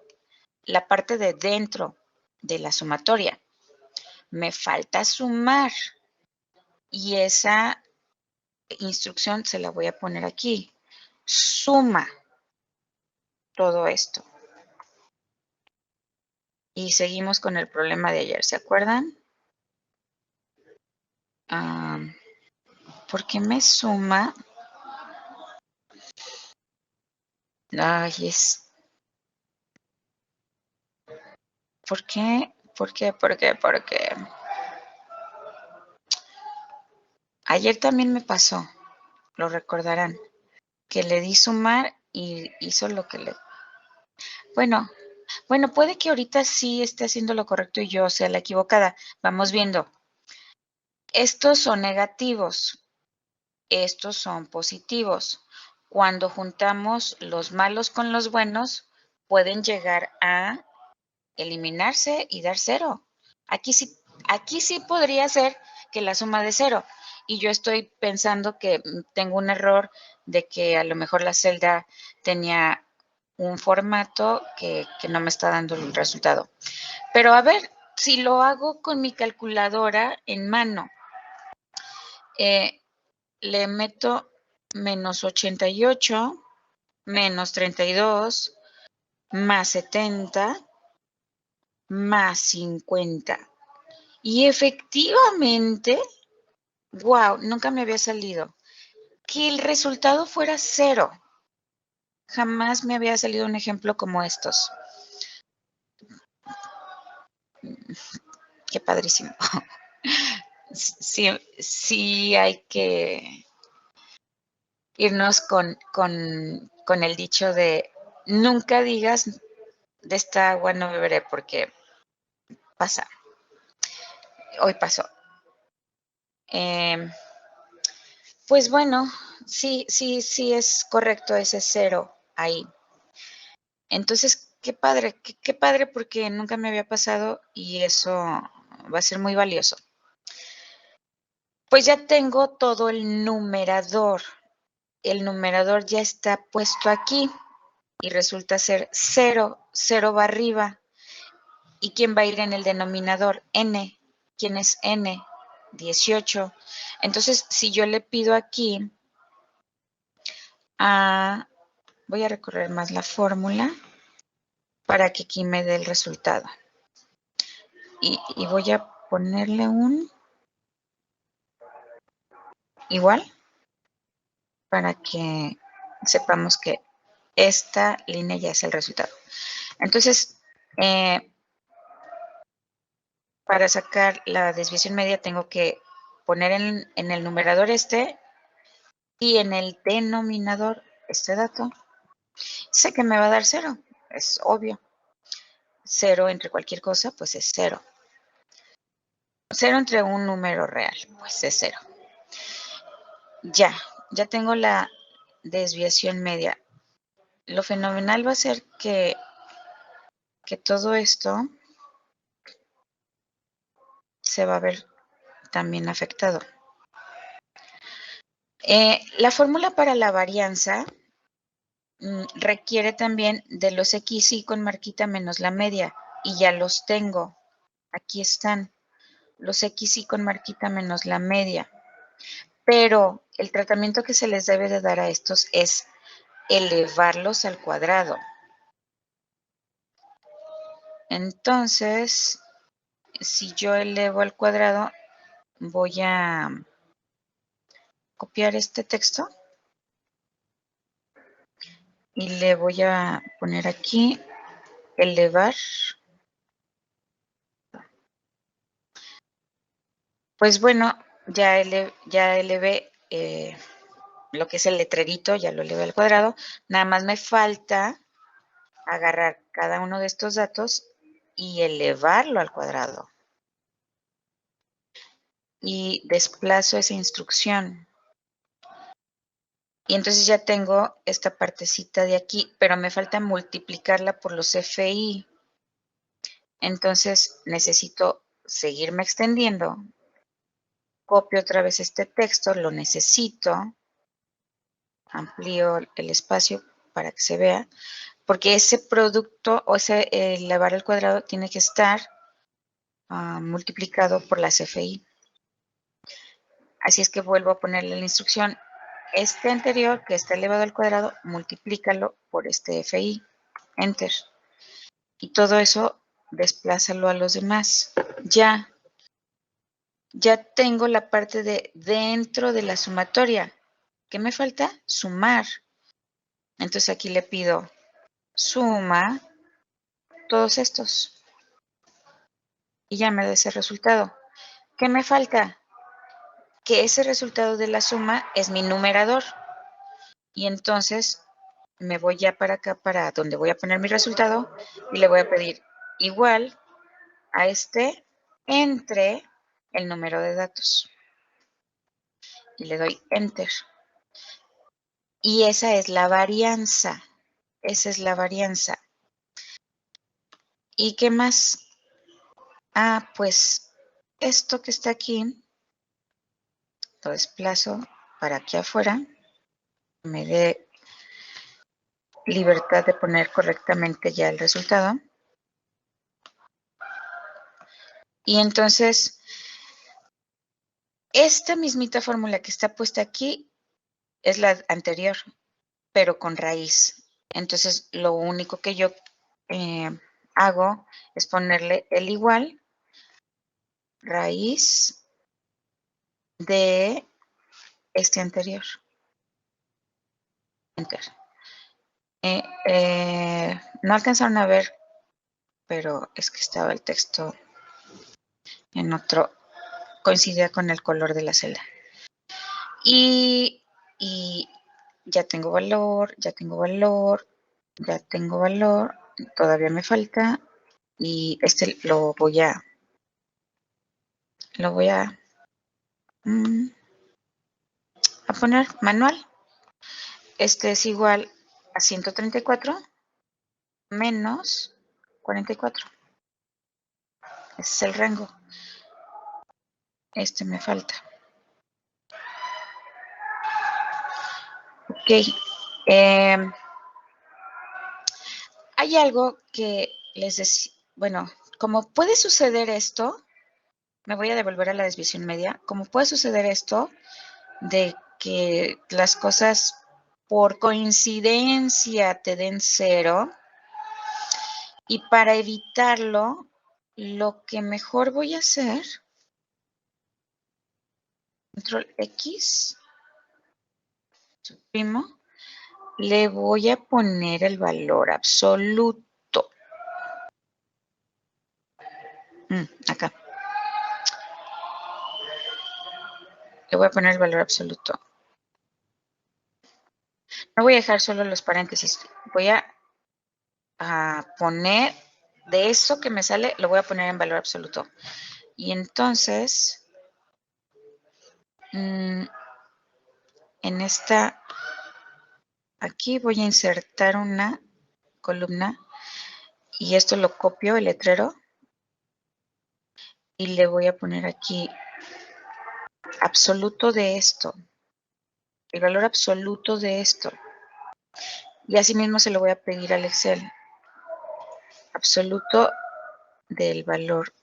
Speaker 1: la parte de dentro de la sumatoria. Me falta sumar y esa instrucción se la voy a poner aquí. Suma todo esto. Y seguimos con el problema de ayer, ¿se acuerdan? ¿Por qué me suma? Ay, ¿por qué? ¿Por qué? ¿Por qué? ¿Por qué? Ayer también me pasó, lo recordarán, que le di sumar y hizo lo que le... Bueno, puede que ahorita sí esté haciendo lo correcto y yo sea la equivocada. Vamos viendo. Estos son negativos. Estos son positivos. Cuando juntamos los malos con los buenos, pueden llegar a eliminarse y dar 0. Aquí sí podría ser que la suma de 0. Y yo estoy pensando que tengo un error de que a lo mejor la celda tenía un formato que no me está dando el resultado. Pero a ver, si lo hago con mi calculadora en mano, le meto menos 88, menos 32, más 70, más 50. Y efectivamente, wow, nunca me había salido. Que el resultado fuera 0. Jamás me había salido un ejemplo como estos. Qué padrísimo. Sí hay que irnos con el dicho de nunca digas de esta agua no beberé porque pasa. Hoy pasó. Pues bueno, sí es correcto ese 0 ahí. Entonces, qué padre porque nunca me había pasado y eso va a ser muy valioso. Pues ya tengo todo el numerador. El numerador ya está puesto aquí y resulta ser 0, 0 va arriba. ¿Y quién va a ir en el denominador? N. ¿Quién es N? 18. Entonces, si yo le pido aquí voy a recorrer más la fórmula para que aquí me dé el resultado. Y voy a ponerle un igual para que sepamos que esta línea ya es el resultado. Entonces, para sacar la desviación media tengo que poner en el numerador este y en el denominador este dato. Sé que me va a dar 0, es obvio. 0 entre cualquier cosa, pues es 0. 0 entre un número real, pues es 0. Ya tengo la desviación media. Lo fenomenal va a ser que todo esto se va a ver también afectado. La fórmula para la varianza requiere también de los XY con marquita menos la media, y ya los tengo. Aquí están los XY con marquita menos la media. Pero el tratamiento que se les debe de dar a estos es elevarlos al cuadrado. Entonces, si yo elevo al cuadrado, voy a copiar este texto y le voy a poner aquí elevar. Pues bueno, ya elevé lo que es el letrerito, ya lo elevé al cuadrado. Nada más me falta agarrar cada uno de estos datos y elevarlo al cuadrado. Y desplazo esa instrucción. Y entonces ya tengo esta partecita de aquí, pero me falta multiplicarla por los FI. Entonces necesito seguirme extendiendo. Copio otra vez este texto, lo necesito. Amplío el espacio para que se vea, porque ese producto o ese elevar al cuadrado tiene que estar multiplicado por las FI. Así es que vuelvo a ponerle la instrucción. Este anterior, que está elevado al cuadrado, multiplícalo por este FI. Enter. Y todo eso, desplázalo a los demás. Ya tengo la parte de dentro de la sumatoria. ¿Qué me falta? Sumar. Entonces aquí le pido suma todos estos. Y ya me da ese resultado. ¿Qué me falta? Que ese resultado de la suma es mi numerador. Y entonces me voy ya para acá, para donde voy a poner mi resultado, y le voy a pedir igual a este entre el número de datos. Y le doy enter. Y esa es la varianza. Esa es la varianza. ¿Y qué más? Pues esto que está aquí, lo desplazo para aquí afuera. Me dé libertad de poner correctamente ya el resultado. Y entonces, esta mismita fórmula que está puesta aquí, es la anterior, pero con raíz. Entonces, lo único que yo hago es ponerle el igual, raíz de este anterior. Enter. No alcanzaron a ver, pero es que estaba el texto en otro, coincidía con el color de la celda. Y ya tengo valor, ya tengo valor, ya tengo valor, todavía me falta, y este lo voy a poner manual. Este es igual a 134 menos 44. Ese es el rango. Este me falta. Ok. Hay algo que les decía, bueno, como puede suceder esto, me voy a devolver a la desviación media, como puede suceder esto de que las cosas por coincidencia te den 0, y para evitarlo, lo que mejor voy a hacer, control X, suprimo, le voy a poner el valor absoluto. Acá. Le voy a poner el valor absoluto. No voy a dejar solo los paréntesis. Voy a poner de eso que me sale, lo voy a poner en valor absoluto. Y entonces, en esta, aquí voy a insertar una columna y esto lo copio, el letrero, y le voy a poner aquí absoluto de esto, el valor absoluto de esto. Y así mismo se lo voy a pedir al Excel. Absoluto del valor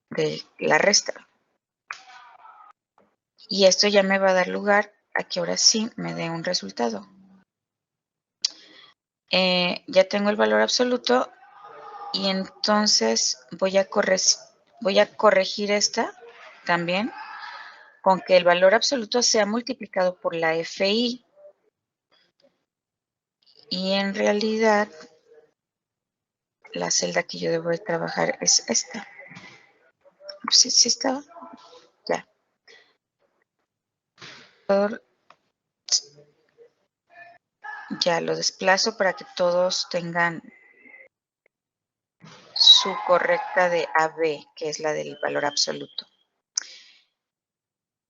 Speaker 1: de la resta. Y esto ya me va a dar lugar a que ahora sí me dé un resultado. Ya tengo el valor absoluto y entonces voy a corregir esta también con que el valor absoluto sea multiplicado por la FI. Y en realidad la celda que yo debo de trabajar es esta. ¿Sí estaba? Ya. Ya lo desplazo para que todos tengan su correcta de AB, que es la del valor absoluto.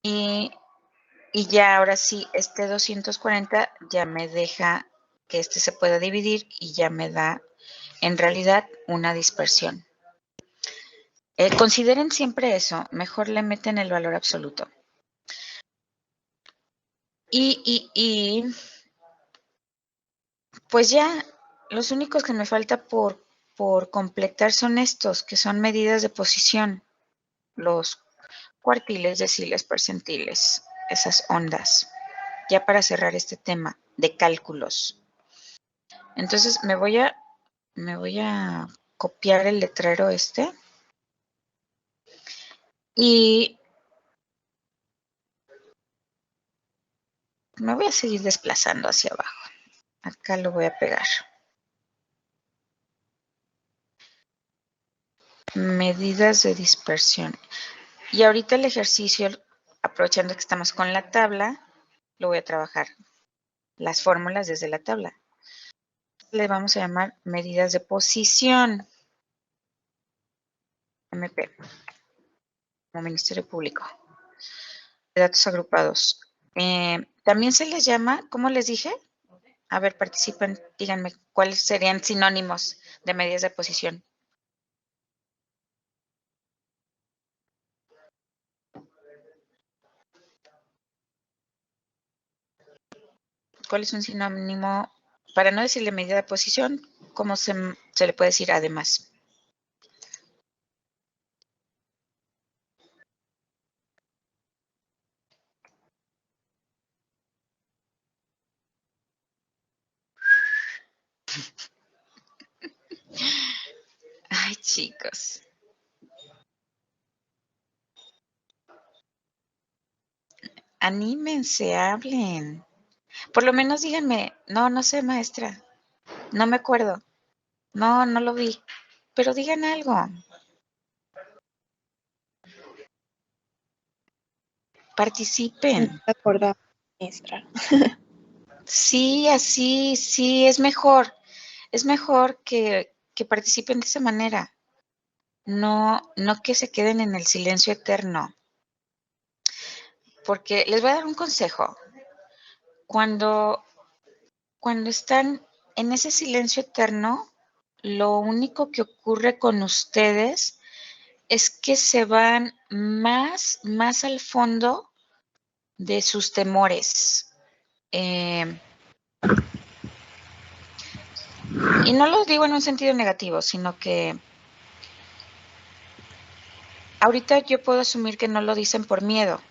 Speaker 1: Y ya ahora sí, este 240 ya me deja que este se pueda dividir y ya me da en realidad una dispersión. Consideren siempre eso, mejor le meten el valor absoluto. Y pues ya los únicos que me falta por completar son estos, que son medidas de posición, los cuartiles, deciles, percentiles, esas ondas, ya para cerrar este tema de cálculos. Entonces me voy a copiar el letrero este y me voy a seguir desplazando hacia abajo. Acá lo voy a pegar. Medidas de dispersión. Y ahorita el ejercicio, aprovechando que estamos con la tabla, lo voy a trabajar las fórmulas desde la tabla. Le vamos a llamar medidas de posición. MP, como Ministerio Público. De datos agrupados. También se les llama, ¿cómo les dije? A ver, participen, díganme cuáles serían sinónimos de medidas de posición. ¿Cuál es un sinónimo? Para no decirle medida de posición, ¿cómo se le puede decir además? Ay, chicos. Anímense, hablen. Por lo menos díganme, no sé, maestra. No me acuerdo. No lo vi. Pero digan algo. Participen.
Speaker 4: No me acordaba, maestra.
Speaker 1: Sí, así, sí, es mejor. Es mejor que participen de esa manera. No que se queden en el silencio eterno. Porque les voy a dar un consejo. Cuando están en ese silencio eterno, lo único que ocurre con ustedes es que se van más al fondo de sus temores. Y no lo digo en un sentido negativo, sino que ahorita yo puedo asumir que no lo dicen por miedo.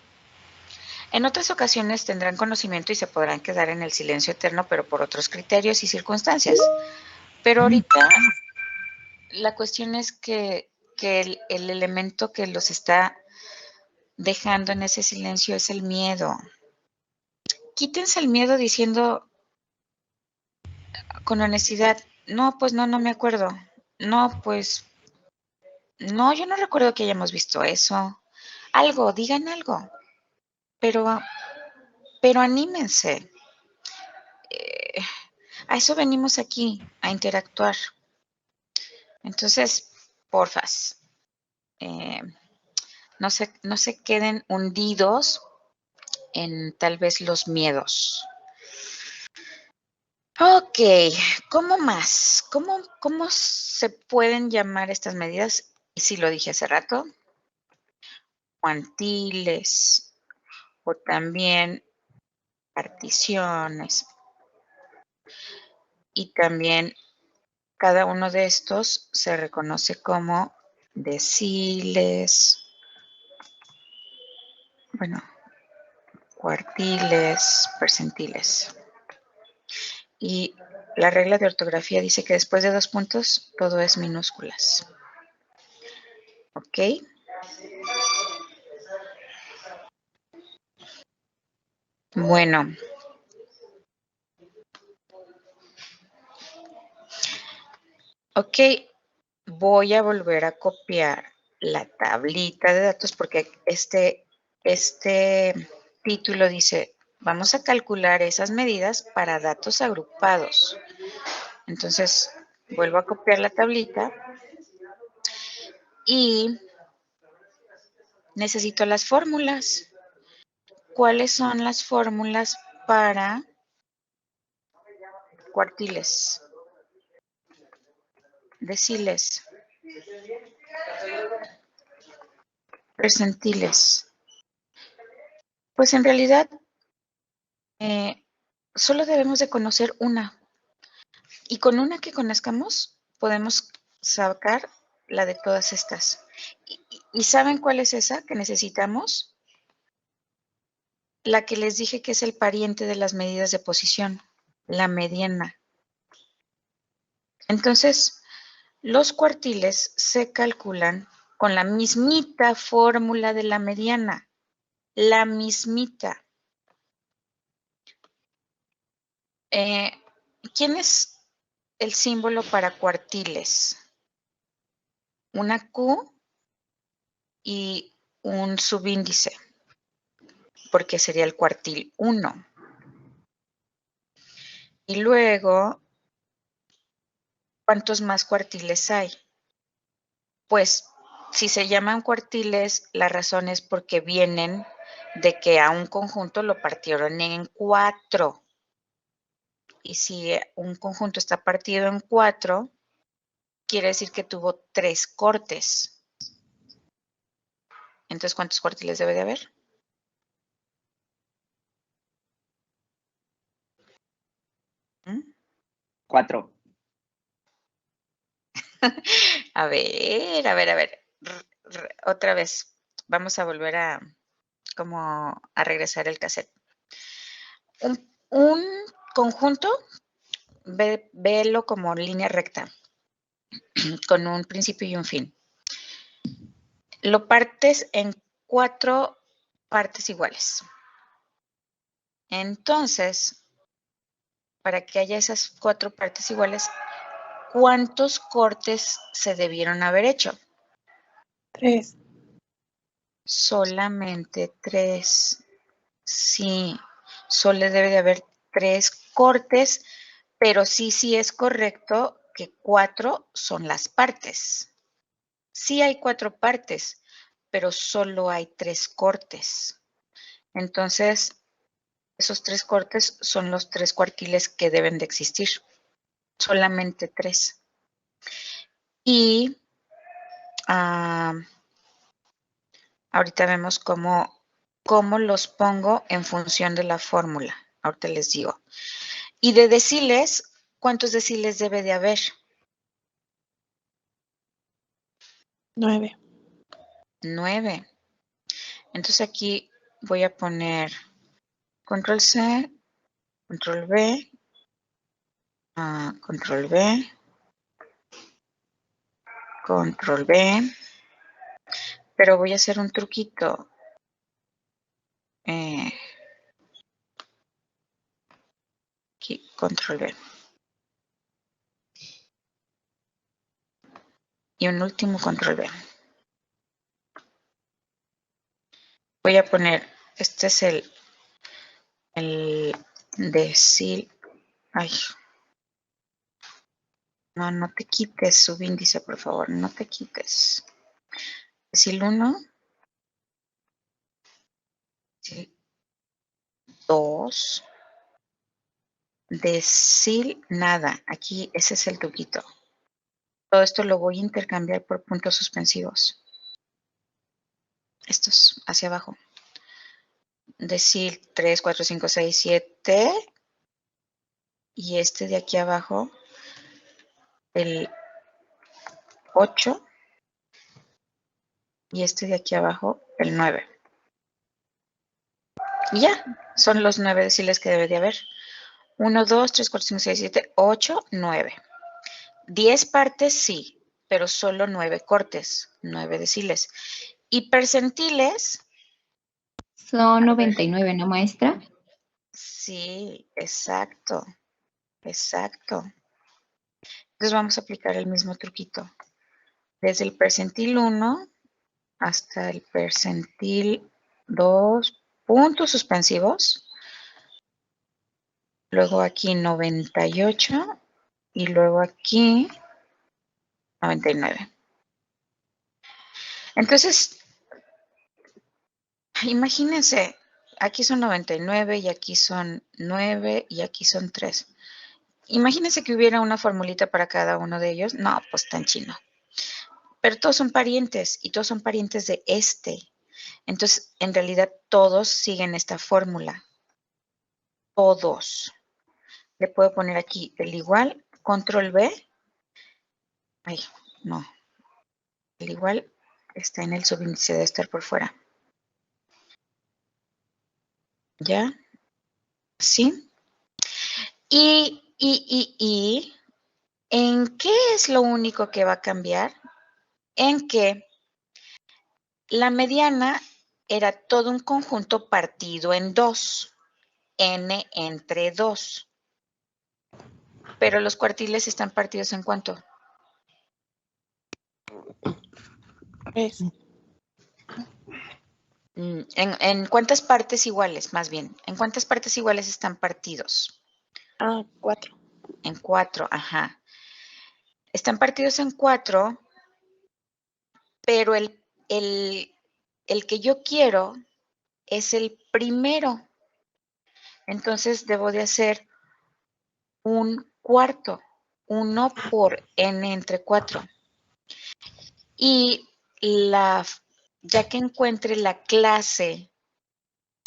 Speaker 1: En otras ocasiones tendrán conocimiento y se podrán quedar en el silencio eterno, pero por otros criterios y circunstancias. Pero ahorita la cuestión es que el elemento que los está dejando en ese silencio es el miedo. Quítense el miedo diciendo con honestidad, no, pues no me acuerdo. No, pues, no, yo no recuerdo que hayamos visto eso. Algo, digan algo. Pero anímense. A eso venimos aquí, a interactuar. Entonces, porfas, no se queden hundidos en tal vez los miedos. Ok, ¿cómo más? ¿Cómo se pueden llamar estas medidas? Y sí lo dije hace rato, cuantiles o también particiones. Y también cada uno de estos se reconoce como deciles, bueno, cuartiles, percentiles. Y la regla de ortografía dice que después de 2 puntos todo es minúsculas. ¿Ok? Bueno. Ok, voy a volver a copiar la tablita de datos porque este título dice, vamos a calcular esas medidas para datos agrupados. Entonces, vuelvo a copiar la tablita y necesito las fórmulas. ¿Cuáles son las fórmulas para cuartiles? Deciles. Percentiles. Pues en realidad, solo debemos de conocer una. Y con una que conozcamos, podemos sacar la de todas estas. ¿Y saben cuál es esa que necesitamos? La que les dije que es el pariente de las medidas de posición, la mediana. Entonces, los cuartiles se calculan con la mismita fórmula de la mediana. La mismita. ¿Quién es el símbolo para cuartiles? Una Q y un subíndice, porque sería el cuartil 1. Y luego, ¿cuántos más cuartiles hay? Pues, si se llaman cuartiles, la razón es porque vienen de que a un conjunto lo partieron en 4. Y si un conjunto está partido en 4, quiere decir que tuvo 3 cortes. Entonces, ¿cuántos cuartiles debe de haber? ¿Mm?
Speaker 5: 4.
Speaker 1: A ver. Otra vez. Vamos a volver a regresar el cassette. Un conjunto Véelo como línea recta, con un principio y un fin. Lo partes en 4 partes iguales. Entonces, para que haya esas 4 partes iguales, ¿cuántos cortes se debieron haber hecho?
Speaker 4: 3.
Speaker 1: Solamente 3. Sí, solo debe de haber 3 cortes, pero sí es correcto que 4 son las partes. Sí hay 4 partes, pero solo hay 3 cortes. Entonces, esos 3 cortes son los 3 cuartiles que deben de existir. Solamente 3. Y ahorita vemos cómo los pongo en función de la fórmula. Ahorita les digo. Y de deciles, ¿cuántos deciles debe de haber?
Speaker 4: 9.
Speaker 1: 9. Entonces aquí voy a poner control C, control V, control V, control V, pero voy a hacer un truquito. Aquí, control V. Y un último control V. Voy a poner, este es el decil. Ay. No te quites subíndice, por favor, no te quites. Decil 1. Decil 2. Decil nada. Aquí ese es el truquito. Todo esto lo voy a intercambiar por puntos suspensivos. Estos hacia abajo. Decil 3, 4, 5, 6, 7. Y este de aquí abajo, el 8. Y este de aquí abajo, el 9. Y ya, son los 9 deciles que debe de haber. 1, 2, 3, 4, 5, 6, 7, 8, 9. 10 partes sí, pero solo 9 cortes, 9 deciles. Y percentiles.
Speaker 2: Son 99, ¿no, maestra?
Speaker 1: Sí, exacto. Exacto. Entonces vamos a aplicar el mismo truquito. Desde el percentil 1 hasta el percentil 2, puntos suspensivos. Luego aquí 98 y luego aquí 99. Entonces, imagínense, aquí son 99 y aquí son 9 y aquí son 3. Imagínense que hubiera una formulita para cada uno de ellos. No, pues tan chino. Pero todos son parientes y todos son parientes de este. Entonces, en realidad, todos siguen esta fórmula. Todos. Le puedo poner aquí el igual, control V. Ay, no. El igual está en el subíndice, debe estar por fuera. ¿Ya? ¿Sí? Y, ¿en qué es lo único que va a cambiar? En que la mediana era todo un conjunto partido en 2. N entre 2. Pero los cuartiles están partidos ¿en cuánto?
Speaker 4: 3.
Speaker 1: ¿En cuántas partes iguales, más bien? ¿En cuántas partes iguales están partidos?
Speaker 4: 4.
Speaker 1: En 4, ajá. Están partidos en 4, pero el que yo quiero es el primero. Entonces debo de hacer un cuarto, 1 por n entre 4. Y ya que encuentre la clase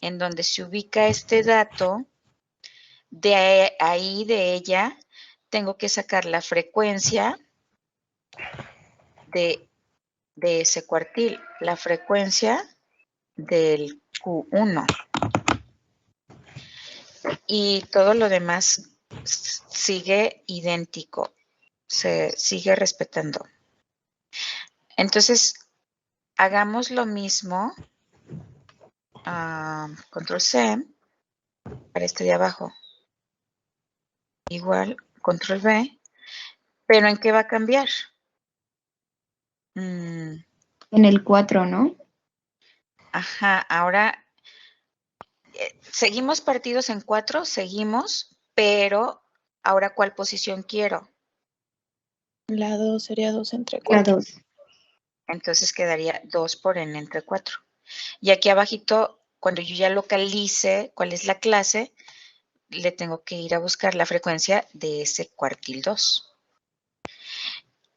Speaker 1: en donde se ubica este dato, de ahí de ella tengo que sacar la frecuencia de ese cuartil, la frecuencia del Q1. Y todo lo demás sigue idéntico, se sigue respetando. Entonces, hagamos lo mismo, control C, para este de abajo. Igual, control V, pero ¿en qué va a cambiar?
Speaker 2: En el 4, ¿no?
Speaker 1: Ajá, ahora seguimos partidos en 4, seguimos, pero ahora ¿cuál posición quiero?
Speaker 4: La 2 sería 2 entre
Speaker 2: La
Speaker 4: 4.
Speaker 2: 2.
Speaker 1: Entonces quedaría 2 por n entre 4. Y aquí abajito, cuando yo ya localice cuál es la clase, le tengo que ir a buscar la frecuencia de ese cuartil 2.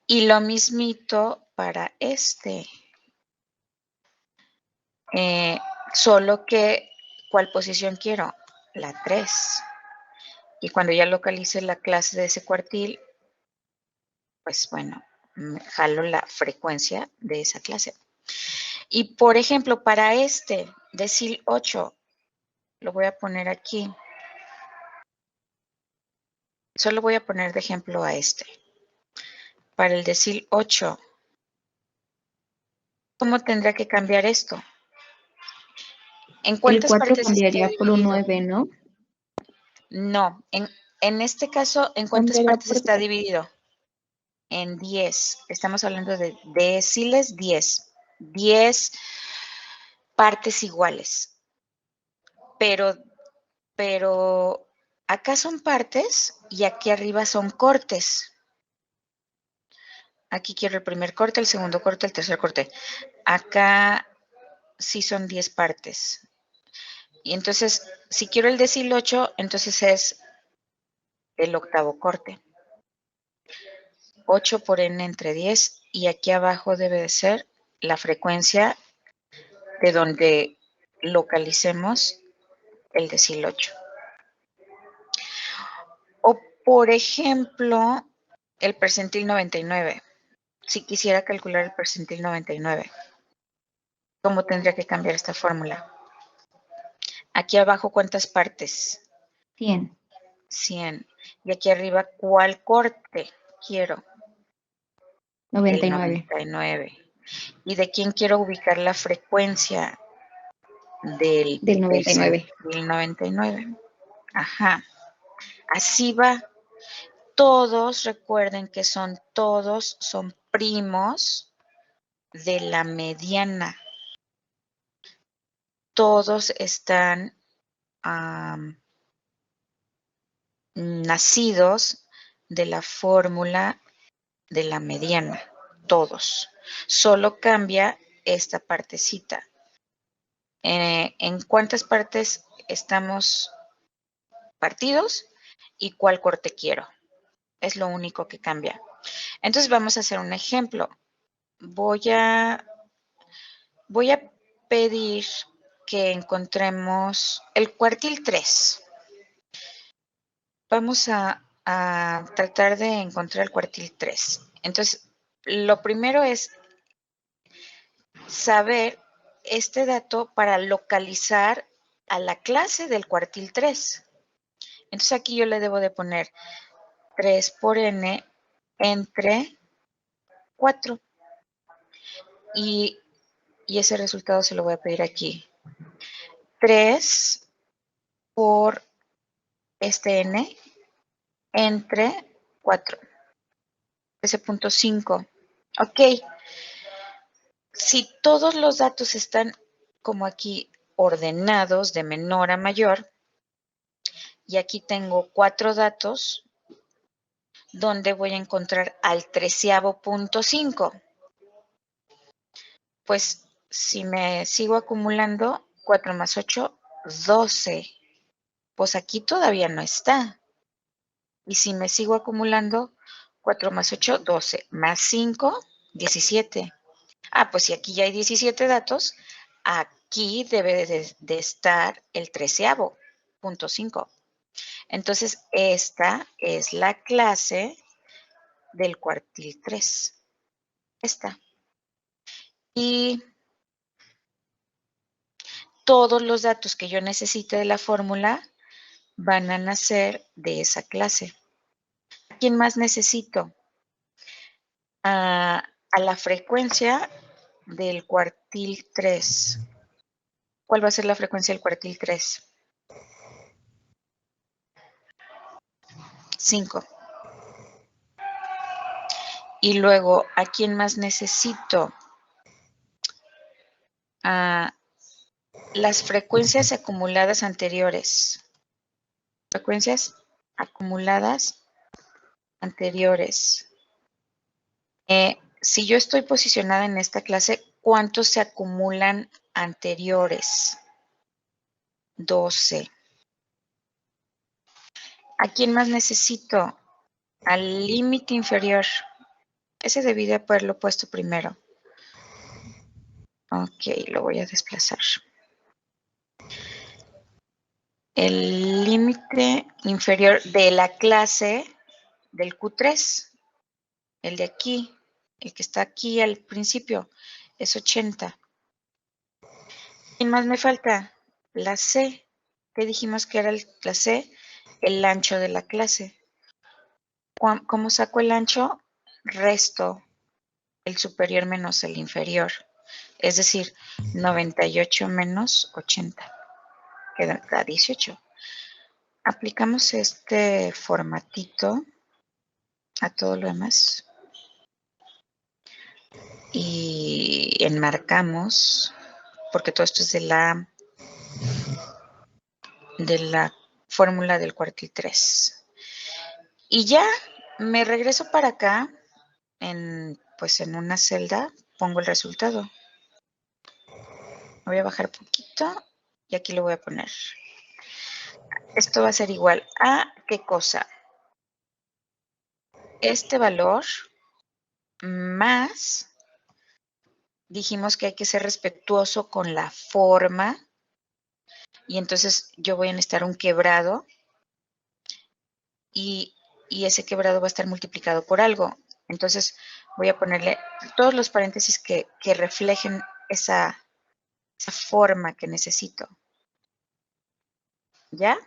Speaker 1: Y lo mismito para este. Solo que, ¿cuál posición quiero? La 3. Y cuando ya localice la clase de ese cuartil, pues bueno, jalo la frecuencia de esa clase. Y por ejemplo, para este decil 8, lo voy a poner aquí. Solo voy a poner de ejemplo a este. Para el decil 8, ¿cómo tendrá que cambiar esto? ¿En
Speaker 2: El
Speaker 1: cuántas
Speaker 2: 4
Speaker 1: partes está
Speaker 2: cambiaría por un
Speaker 1: dividido?
Speaker 2: 9, ¿no?
Speaker 1: No, en este caso, ¿en cuántas
Speaker 4: Cambiaría
Speaker 1: partes
Speaker 4: por
Speaker 1: está
Speaker 4: 10.
Speaker 1: dividido? En 10. Estamos hablando de deciles 10. 10 partes iguales. Pero acá son partes y aquí arriba son cortes. Aquí quiero el primer corte, el segundo corte, el tercer corte. Acá sí son 10 partes. Y entonces, si quiero el decil 8, entonces es el octavo corte. 8 por n entre 10. Y aquí abajo debe de ser la frecuencia de donde localicemos el decil 8. O, por ejemplo, el percentil 99. Si quisiera calcular el percentil 99, ¿cómo tendría que cambiar esta fórmula? Aquí abajo, ¿cuántas partes?
Speaker 2: 100.
Speaker 1: 100. Y aquí arriba, ¿cuál corte quiero? El
Speaker 2: 99.
Speaker 1: 99. ¿Y de quién quiero ubicar la frecuencia? Del
Speaker 2: Del 99.
Speaker 1: percentil 99. Ajá. Así va. Todos, recuerden que todos son primos de la mediana. Todos están nacidos de la fórmula de la mediana. Todos. Solo cambia esta partecita. ¿En cuántas partes estamos partidos? ¿Y cuál corte quiero? Es lo único que cambia. Entonces vamos a hacer un ejemplo. Voy a pedir que encontremos el cuartil 3. Vamos a tratar de encontrar el cuartil 3. Entonces, lo primero es saber este dato para localizar a la clase del cuartil 3. Entonces, aquí yo le debo de poner 3 por n entre 4. Y ese resultado se lo voy a pedir aquí. 3 por este n entre 4. 13.5. Ok. Si todos los datos están como aquí ordenados de menor a mayor, y aquí tengo 4 datos, ¿dónde voy a encontrar al 13.5? Pues si me sigo acumulando, 4 más 8, 12. Pues aquí todavía no está. Y si me sigo acumulando, 4 más 8, 12. Más 5, 17. Pues si aquí ya hay 17 datos, aquí debe de estar el 13.5. Entonces, esta es la clase del cuartil 3. Esta. Y todos los datos que yo necesite de la fórmula van a nacer de esa clase. ¿A quién más necesito? A la frecuencia del cuartil 3. ¿Cuál va a ser la frecuencia del cuartil 3? 5. Y luego, ¿a quién más necesito? A las frecuencias acumuladas anteriores. Frecuencias acumuladas anteriores. Si yo estoy posicionada en esta clase, ¿cuántos se acumulan anteriores? 12. ¿A quién más necesito? Al límite inferior. Ese debí de haberlo puesto primero. Ok, lo voy a desplazar. El límite inferior de la clase del Q3, el de aquí, el que está aquí al principio, es 80. ¿Quién más me falta? La C. ¿Qué dijimos que era la C? El ancho de la clase. ¿Cómo saco el ancho? Resto el superior menos el inferior. Es decir, 98 menos 80. Queda 18. Aplicamos este formatito a todo lo demás. Y enmarcamos, porque todo esto es de la fórmula del cuartil 3. Y ya me regreso para acá, pues en una celda, pongo el resultado. Voy a bajar poquito y aquí lo voy a poner. Esto va a ser igual a ¿qué cosa? Este valor más, dijimos que hay que ser respetuoso con la forma, y entonces yo voy a necesitar un quebrado, y ese quebrado va a estar multiplicado por algo. Entonces voy a ponerle todos los paréntesis que reflejen esa forma que necesito. ¿Ya?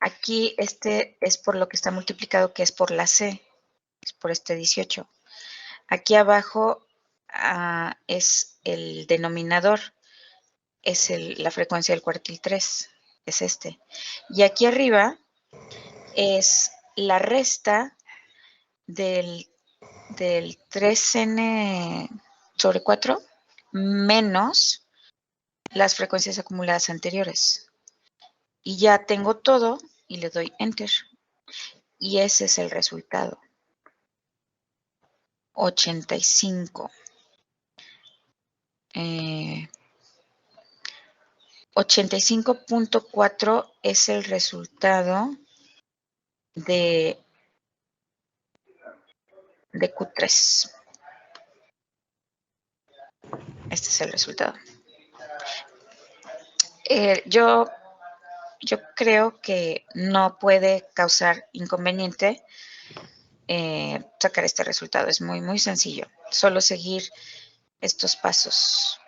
Speaker 1: Aquí este es por lo que está multiplicado, que es por la C, es por este 18. Aquí abajo es el denominador, es la frecuencia del cuartil 3, es este. Y aquí arriba es la resta del 3n sobre 4 menos las frecuencias acumuladas anteriores. Y ya tengo todo y le doy Enter. Y ese es el resultado. 85. 85.4 es el resultado de Q3. Este es el resultado. Yo creo que no puede causar inconveniente sacar este resultado. Es muy, muy sencillo. Solo seguir estos pasos.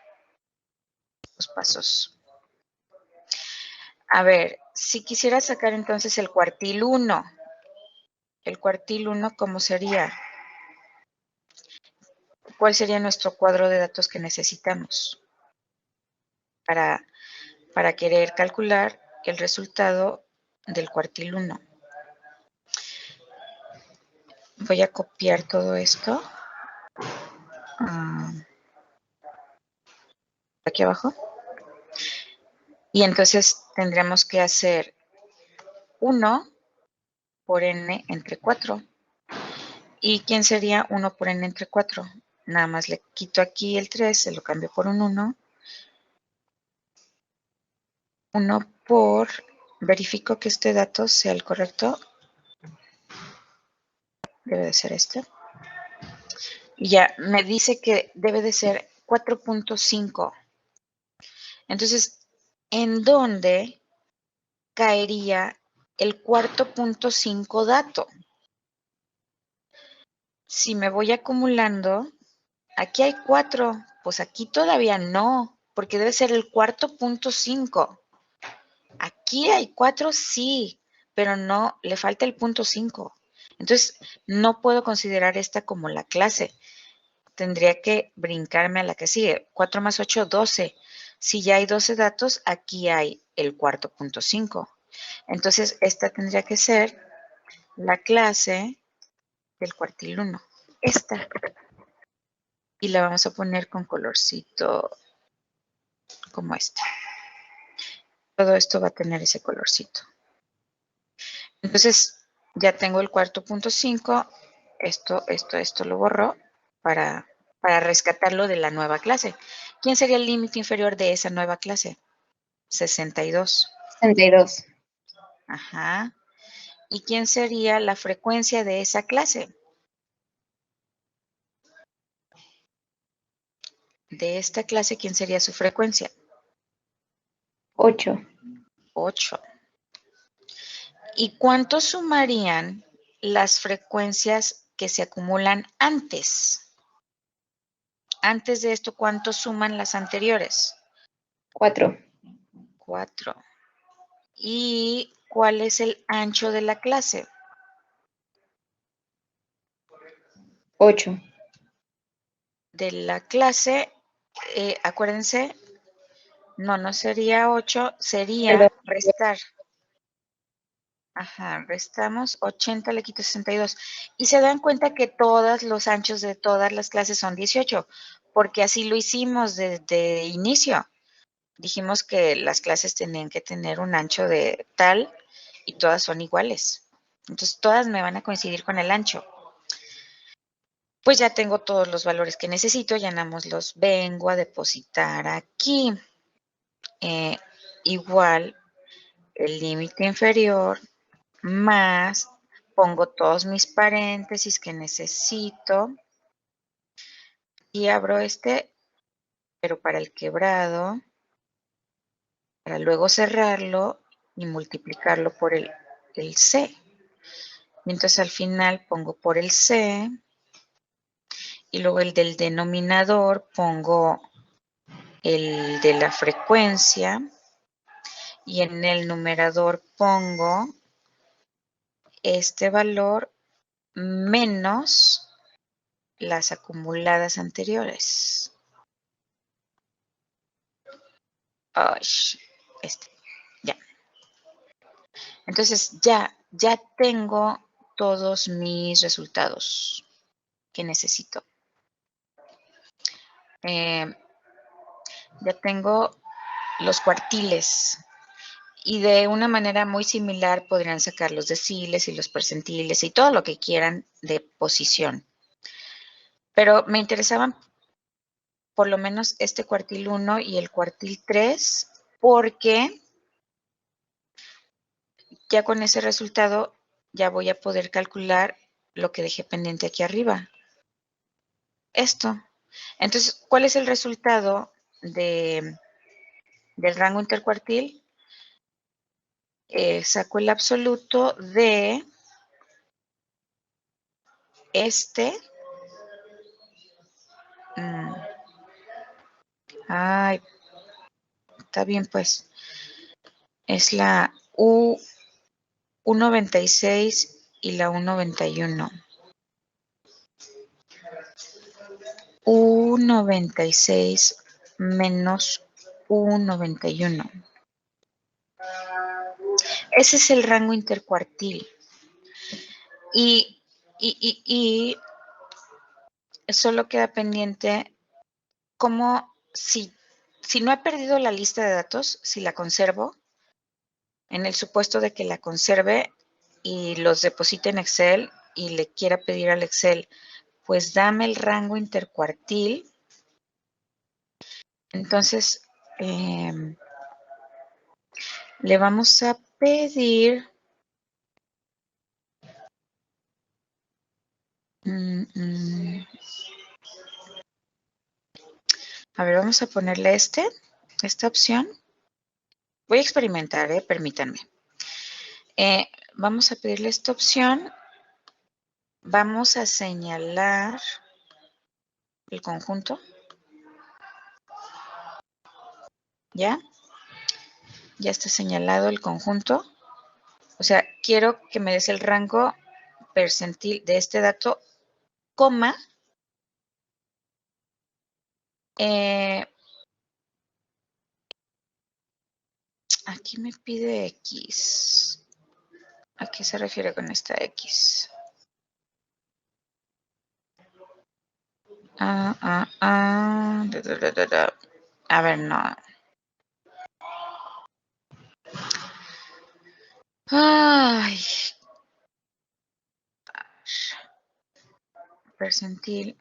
Speaker 1: Los pasos. A ver, si quisiera sacar entonces el cuartil 1. El cuartil 1, ¿cómo sería? ¿Cuál sería nuestro cuadro de datos que necesitamos para querer calcular el resultado del cuartil 1? Voy a copiar todo esto aquí abajo. Y entonces tendremos que hacer 1 por n entre 4. ¿Y quién sería 1 por n entre 4? Nada más le quito aquí el 3, se lo cambio por un 1. 1 por, verifico que este dato sea el correcto. Debe de ser este. Y ya, me dice que debe de ser 4.5. Entonces, ¿en dónde caería el cuarto punto 5 dato? Si me voy acumulando, aquí hay 4, pues aquí todavía no, porque debe ser el cuarto punto 5. Aquí hay 4, sí, pero no, le falta el punto 5. Entonces, no puedo considerar esta como la clase. Tendría que brincarme a la que sigue. 4 más 8, 12. Si ya hay 12 datos, aquí hay el cuarto punto 5. Entonces, esta tendría que ser la clase del cuartil 1. Esta. Y la vamos a poner con colorcito como este. Todo esto va a tener ese colorcito. Entonces, ya tengo el cuarto punto 5. Esto lo borro para rescatarlo de la nueva clase. ¿Quién sería el límite inferior de esa nueva clase? 62.
Speaker 2: 62.
Speaker 1: Ajá. ¿Y quién sería la frecuencia de esa clase? De esta clase, ¿quién sería su frecuencia?
Speaker 2: 8.
Speaker 1: 8. ¿Y cuánto sumarían las frecuencias que se acumulan antes? Antes de esto, ¿cuánto suman las anteriores?
Speaker 2: 4.
Speaker 1: 4. ¿Y cuál es el ancho de la clase?
Speaker 2: 8.
Speaker 1: De la clase, acuérdense, no sería 8, sería
Speaker 2: Perdón.
Speaker 1: restar. Ajá, restamos 80, le quito 62. Y se dan cuenta que todos los anchos de todas las clases son 18, porque así lo hicimos desde inicio. Dijimos que las clases tenían que tener un ancho de tal y todas son iguales. Entonces, todas me van a coincidir con el ancho. Pues ya tengo todos los valores que necesito, llenamos vengo a depositar aquí. Igual el límite inferior más, pongo todos mis paréntesis que necesito y abro este, pero para el quebrado, para luego cerrarlo y multiplicarlo por el C. Y entonces al final pongo por el C y luego el del denominador pongo el de la frecuencia y en el numerador pongo este valor menos las acumuladas anteriores. Ay, ya. Entonces ya tengo todos mis resultados que necesito. Ya tengo los cuartiles y de una manera muy similar podrían sacar los deciles y los percentiles y todo lo que quieran de posición. Pero me interesaban por lo menos este cuartil 1 y el cuartil 3 porque ya con ese resultado ya voy a poder calcular lo que dejé pendiente aquí arriba. Esto. Entonces, ¿cuál es el resultado del rango intercuartil? Saco el absoluto de este. Ay, está bien pues. Es la U96 y la U91. U96 menos U91. Ese es el rango intercuartil. Y solo queda pendiente cómo, si no he perdido la lista de datos, si la conservo, en el supuesto de que la conserve y los deposite en Excel y le quiera pedir al Excel, pues dame el rango intercuartil. Entonces, le vamos a pedir a ver, vamos a ponerle esta opción. Voy a experimentar, permítanme. Vamos a pedirle esta opción. Vamos a señalar el conjunto. ¿Ya? Ya está señalado el conjunto. O sea, quiero que me des el rango percentil de este dato, coma, aquí me pide X. ¿A qué se refiere con esta X? A ver, no. Ay. Percentil.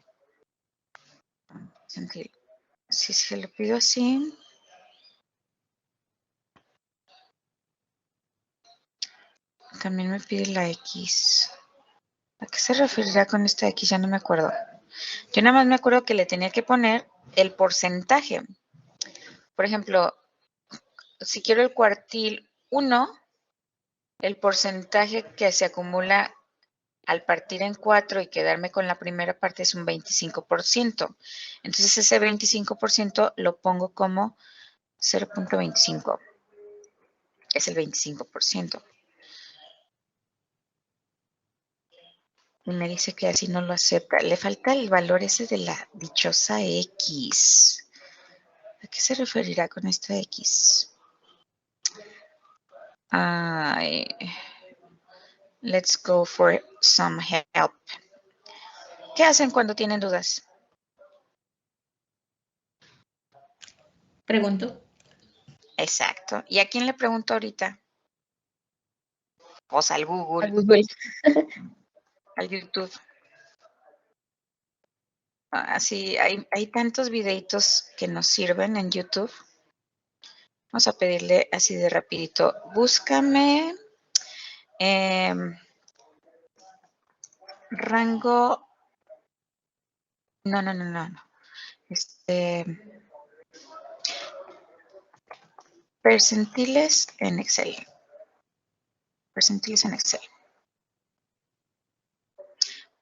Speaker 1: Si se lo pido así. También me pide la X. ¿A qué se referirá con esta X? Ya no me acuerdo. Yo nada más me acuerdo que le tenía que poner el porcentaje. Por ejemplo, si quiero el cuartil 1, el porcentaje que se acumula al partir en 4 y quedarme con la primera parte es un 25%. Entonces ese 25% lo pongo como 0.25. Es el 25%. Y me dice que así no lo acepta. Le falta el valor ese de la dichosa X. ¿A qué se referirá con esta X? Ay, let's go for some help. ¿Qué hacen cuando tienen dudas?
Speaker 5: Pregunto.
Speaker 1: Exacto. ¿Y a quién le pregunto ahorita? Pues al Google.
Speaker 2: A Google.
Speaker 1: Al YouTube. Así, hay tantos videitos que nos sirven en YouTube. Vamos a pedirle así de rapidito. Búscame rango. No. Percentiles en Excel. Percentiles en Excel.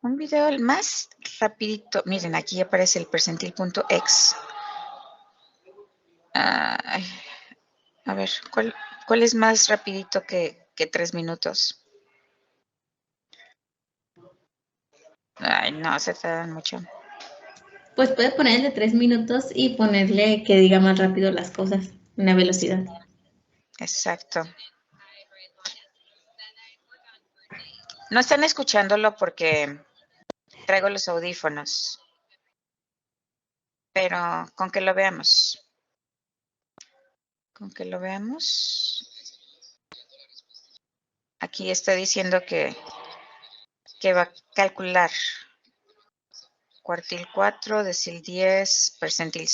Speaker 1: Un video el más rapidito. Miren, aquí aparece el percentil.x. A ver, ¿cuál es más rapidito que 3 minutos? Ay, no, se tardan mucho.
Speaker 5: Pues puede ponerle 3 minutos y ponerle que diga más rápido las cosas, una velocidad.
Speaker 1: Exacto. No están escuchándolo porque traigo los audífonos. Pero con que lo veamos. Con que lo veamos. Aquí está diciendo que va a calcular cuartil 4, decil 10, percentil.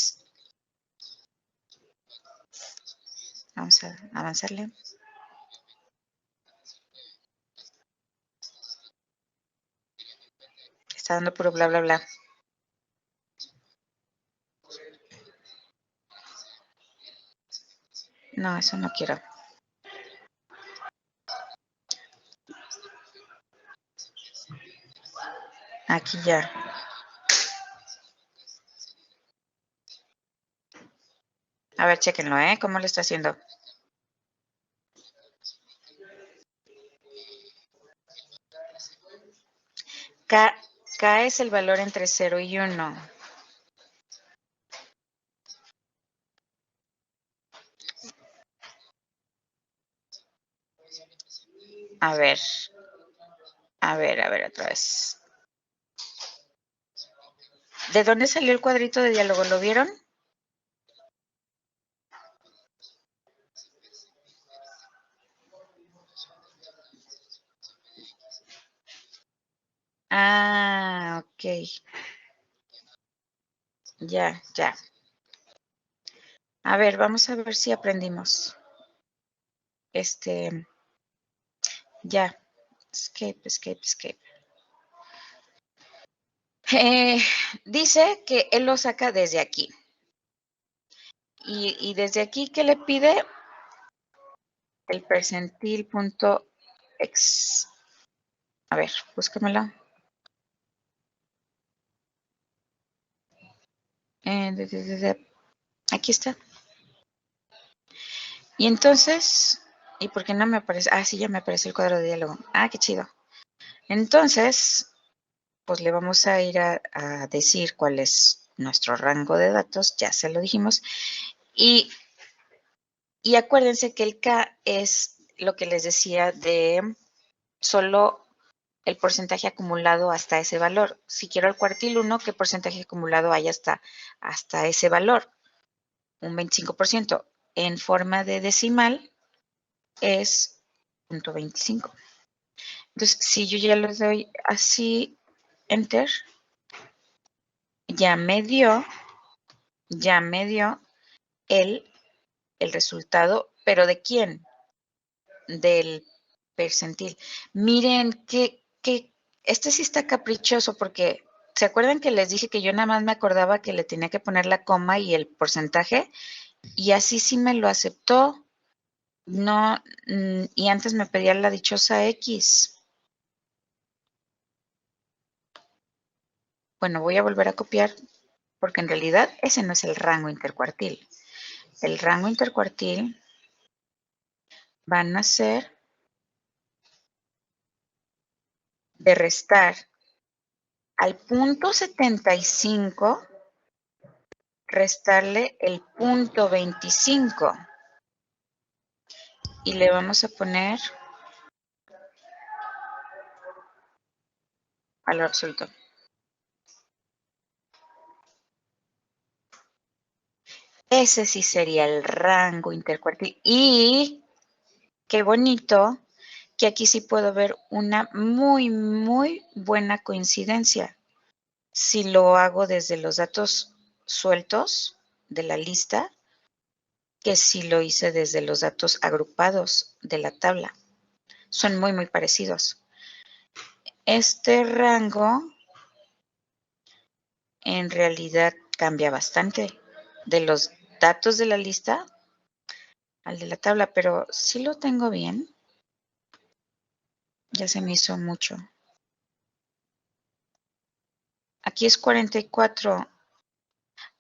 Speaker 1: Vamos a avanzarle. Está dando puro bla, bla, bla. No, eso no quiero. Aquí ya. A ver, chéquenlo, ¿eh? ¿Cómo lo está haciendo? K es el valor entre 0 y 1. A ver, otra vez. ¿De dónde salió el cuadrito de diálogo? ¿Lo vieron? Ah, ok. Ya. A ver, vamos a ver si aprendimos. Ya. Escape. Dice que él lo saca desde aquí. Y desde aquí, ¿qué le pide? El percentil.x. A ver, búscamelo. Aquí está. Y entonces, ¿y por qué no me aparece? Ah, sí, ya me aparece el cuadro de diálogo. Ah, qué chido. Entonces, pues le vamos a ir a decir cuál es nuestro rango de datos, ya se lo dijimos. Y acuérdense que el K es lo que les decía de solo el porcentaje acumulado hasta ese valor. Si quiero el cuartil 1, ¿qué porcentaje acumulado hay hasta ese valor? Un 25%. En forma de decimal es 0.25. Entonces, si yo ya le doy así, Enter, ya me dio el resultado, pero ¿de quién? Del percentil. Miren que este sí está caprichoso porque ¿se acuerdan que les dije que yo nada más me acordaba que le tenía que poner la coma y el porcentaje? Y así sí me lo aceptó. No, y antes me pedía la dichosa X. Bueno, voy a volver a copiar porque en realidad ese no es el rango intercuartil. El rango intercuartil van a ser de restar al punto 75, restarle el punto 25 y le vamos a poner valor absoluto. Ese sí sería el rango intercuartil. Y qué bonito que aquí sí puedo ver una muy, muy buena coincidencia. Si lo hago desde los datos sueltos de la lista, que si lo hice desde los datos agrupados de la tabla. Son muy, muy parecidos. Este rango en realidad cambia bastante de los datos de la lista al de la tabla, pero si lo tengo bien. Ya se me hizo mucho. Aquí es 44.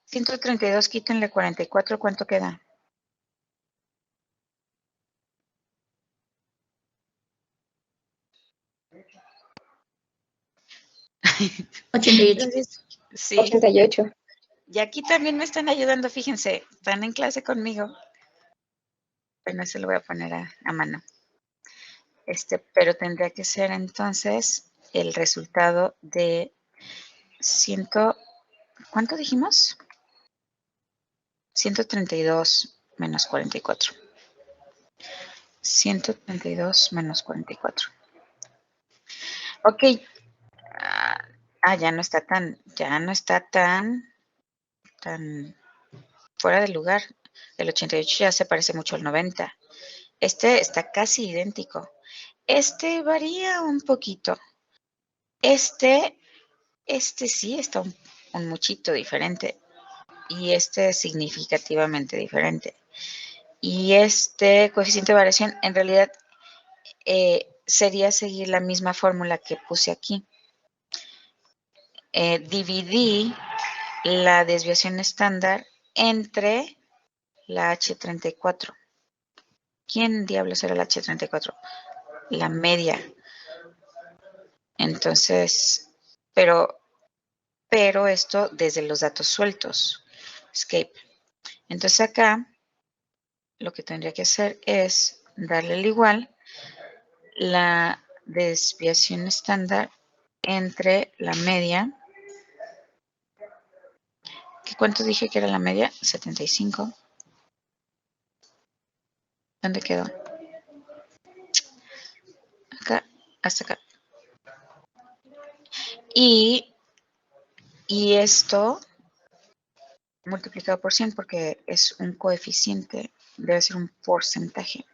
Speaker 1: 132, quítenle 44, ¿cuánto queda?
Speaker 5: ¿88?
Speaker 1: Sí.
Speaker 2: 88.
Speaker 1: Y aquí también me están ayudando, fíjense, están en clase conmigo. Bueno, se lo voy a poner a mano. Pero tendría que ser entonces el resultado de 100, ¿cuánto dijimos? 132 menos 44. 132 menos 44. Ok. Ya no está tan fuera de lugar. El 88 ya se parece mucho al 90. Este está casi idéntico. Este varía un poquito. Este sí está un muchito diferente. Y este es significativamente diferente. Y este coeficiente de variación en realidad sería seguir la misma fórmula que puse aquí. Dividí la desviación estándar entre la H34. ¿Quién diablos era la H34? La media. Entonces, pero esto desde los datos sueltos. Escape. Entonces acá lo que tendría que hacer es darle el igual la desviación estándar entre la media. ¿Cuánto dije que era la media? 75. ¿Dónde quedó? Acá, hasta acá. Y esto multiplicado por 100 porque es un coeficiente, debe ser un porcentaje.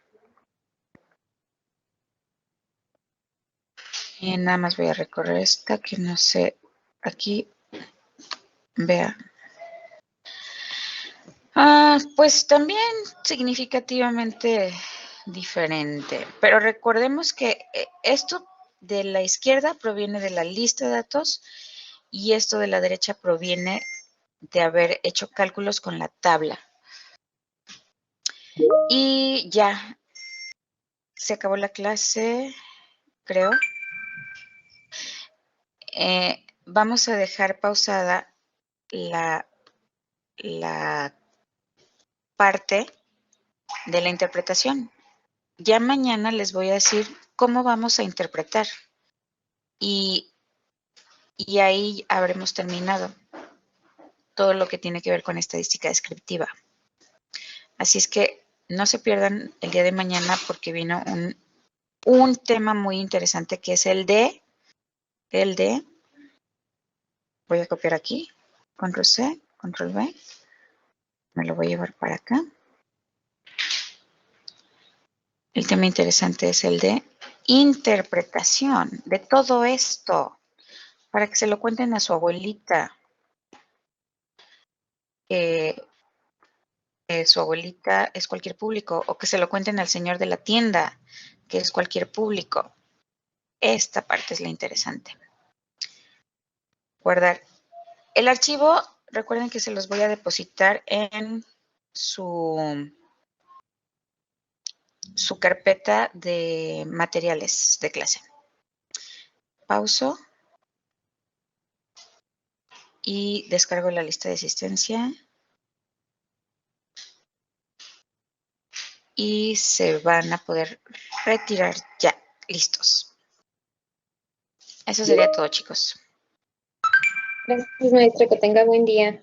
Speaker 1: Y nada más voy a recorrer esta que no sé, aquí, vea. Pues también significativamente diferente, pero recordemos que esto de la izquierda proviene de la lista de datos y esto de la derecha proviene de haber hecho cálculos con la tabla. Y ya, se acabó la clase, creo. Vamos a dejar pausada la parte de la interpretación. Ya mañana les voy a decir cómo vamos a interpretar. Y ahí habremos terminado todo lo que tiene que ver con estadística descriptiva. Así es que no se pierdan el día de mañana porque vino un tema muy interesante que es el de, voy a copiar aquí, control C, control V, me lo voy a llevar para acá. El tema interesante es el de interpretación de todo esto, para que se lo cuenten a su abuelita. Su abuelita es cualquier público, o que se lo cuenten al señor de la tienda, que es cualquier público. Esta parte es la interesante. Guardar. El archivo, recuerden que se los voy a depositar en su carpeta de materiales de clase. Pauso. Y descargo la lista de asistencia. Y se van a poder retirar ya. Listos. Eso sería todo, chicos.
Speaker 2: Gracias, maestra. Que tenga buen día.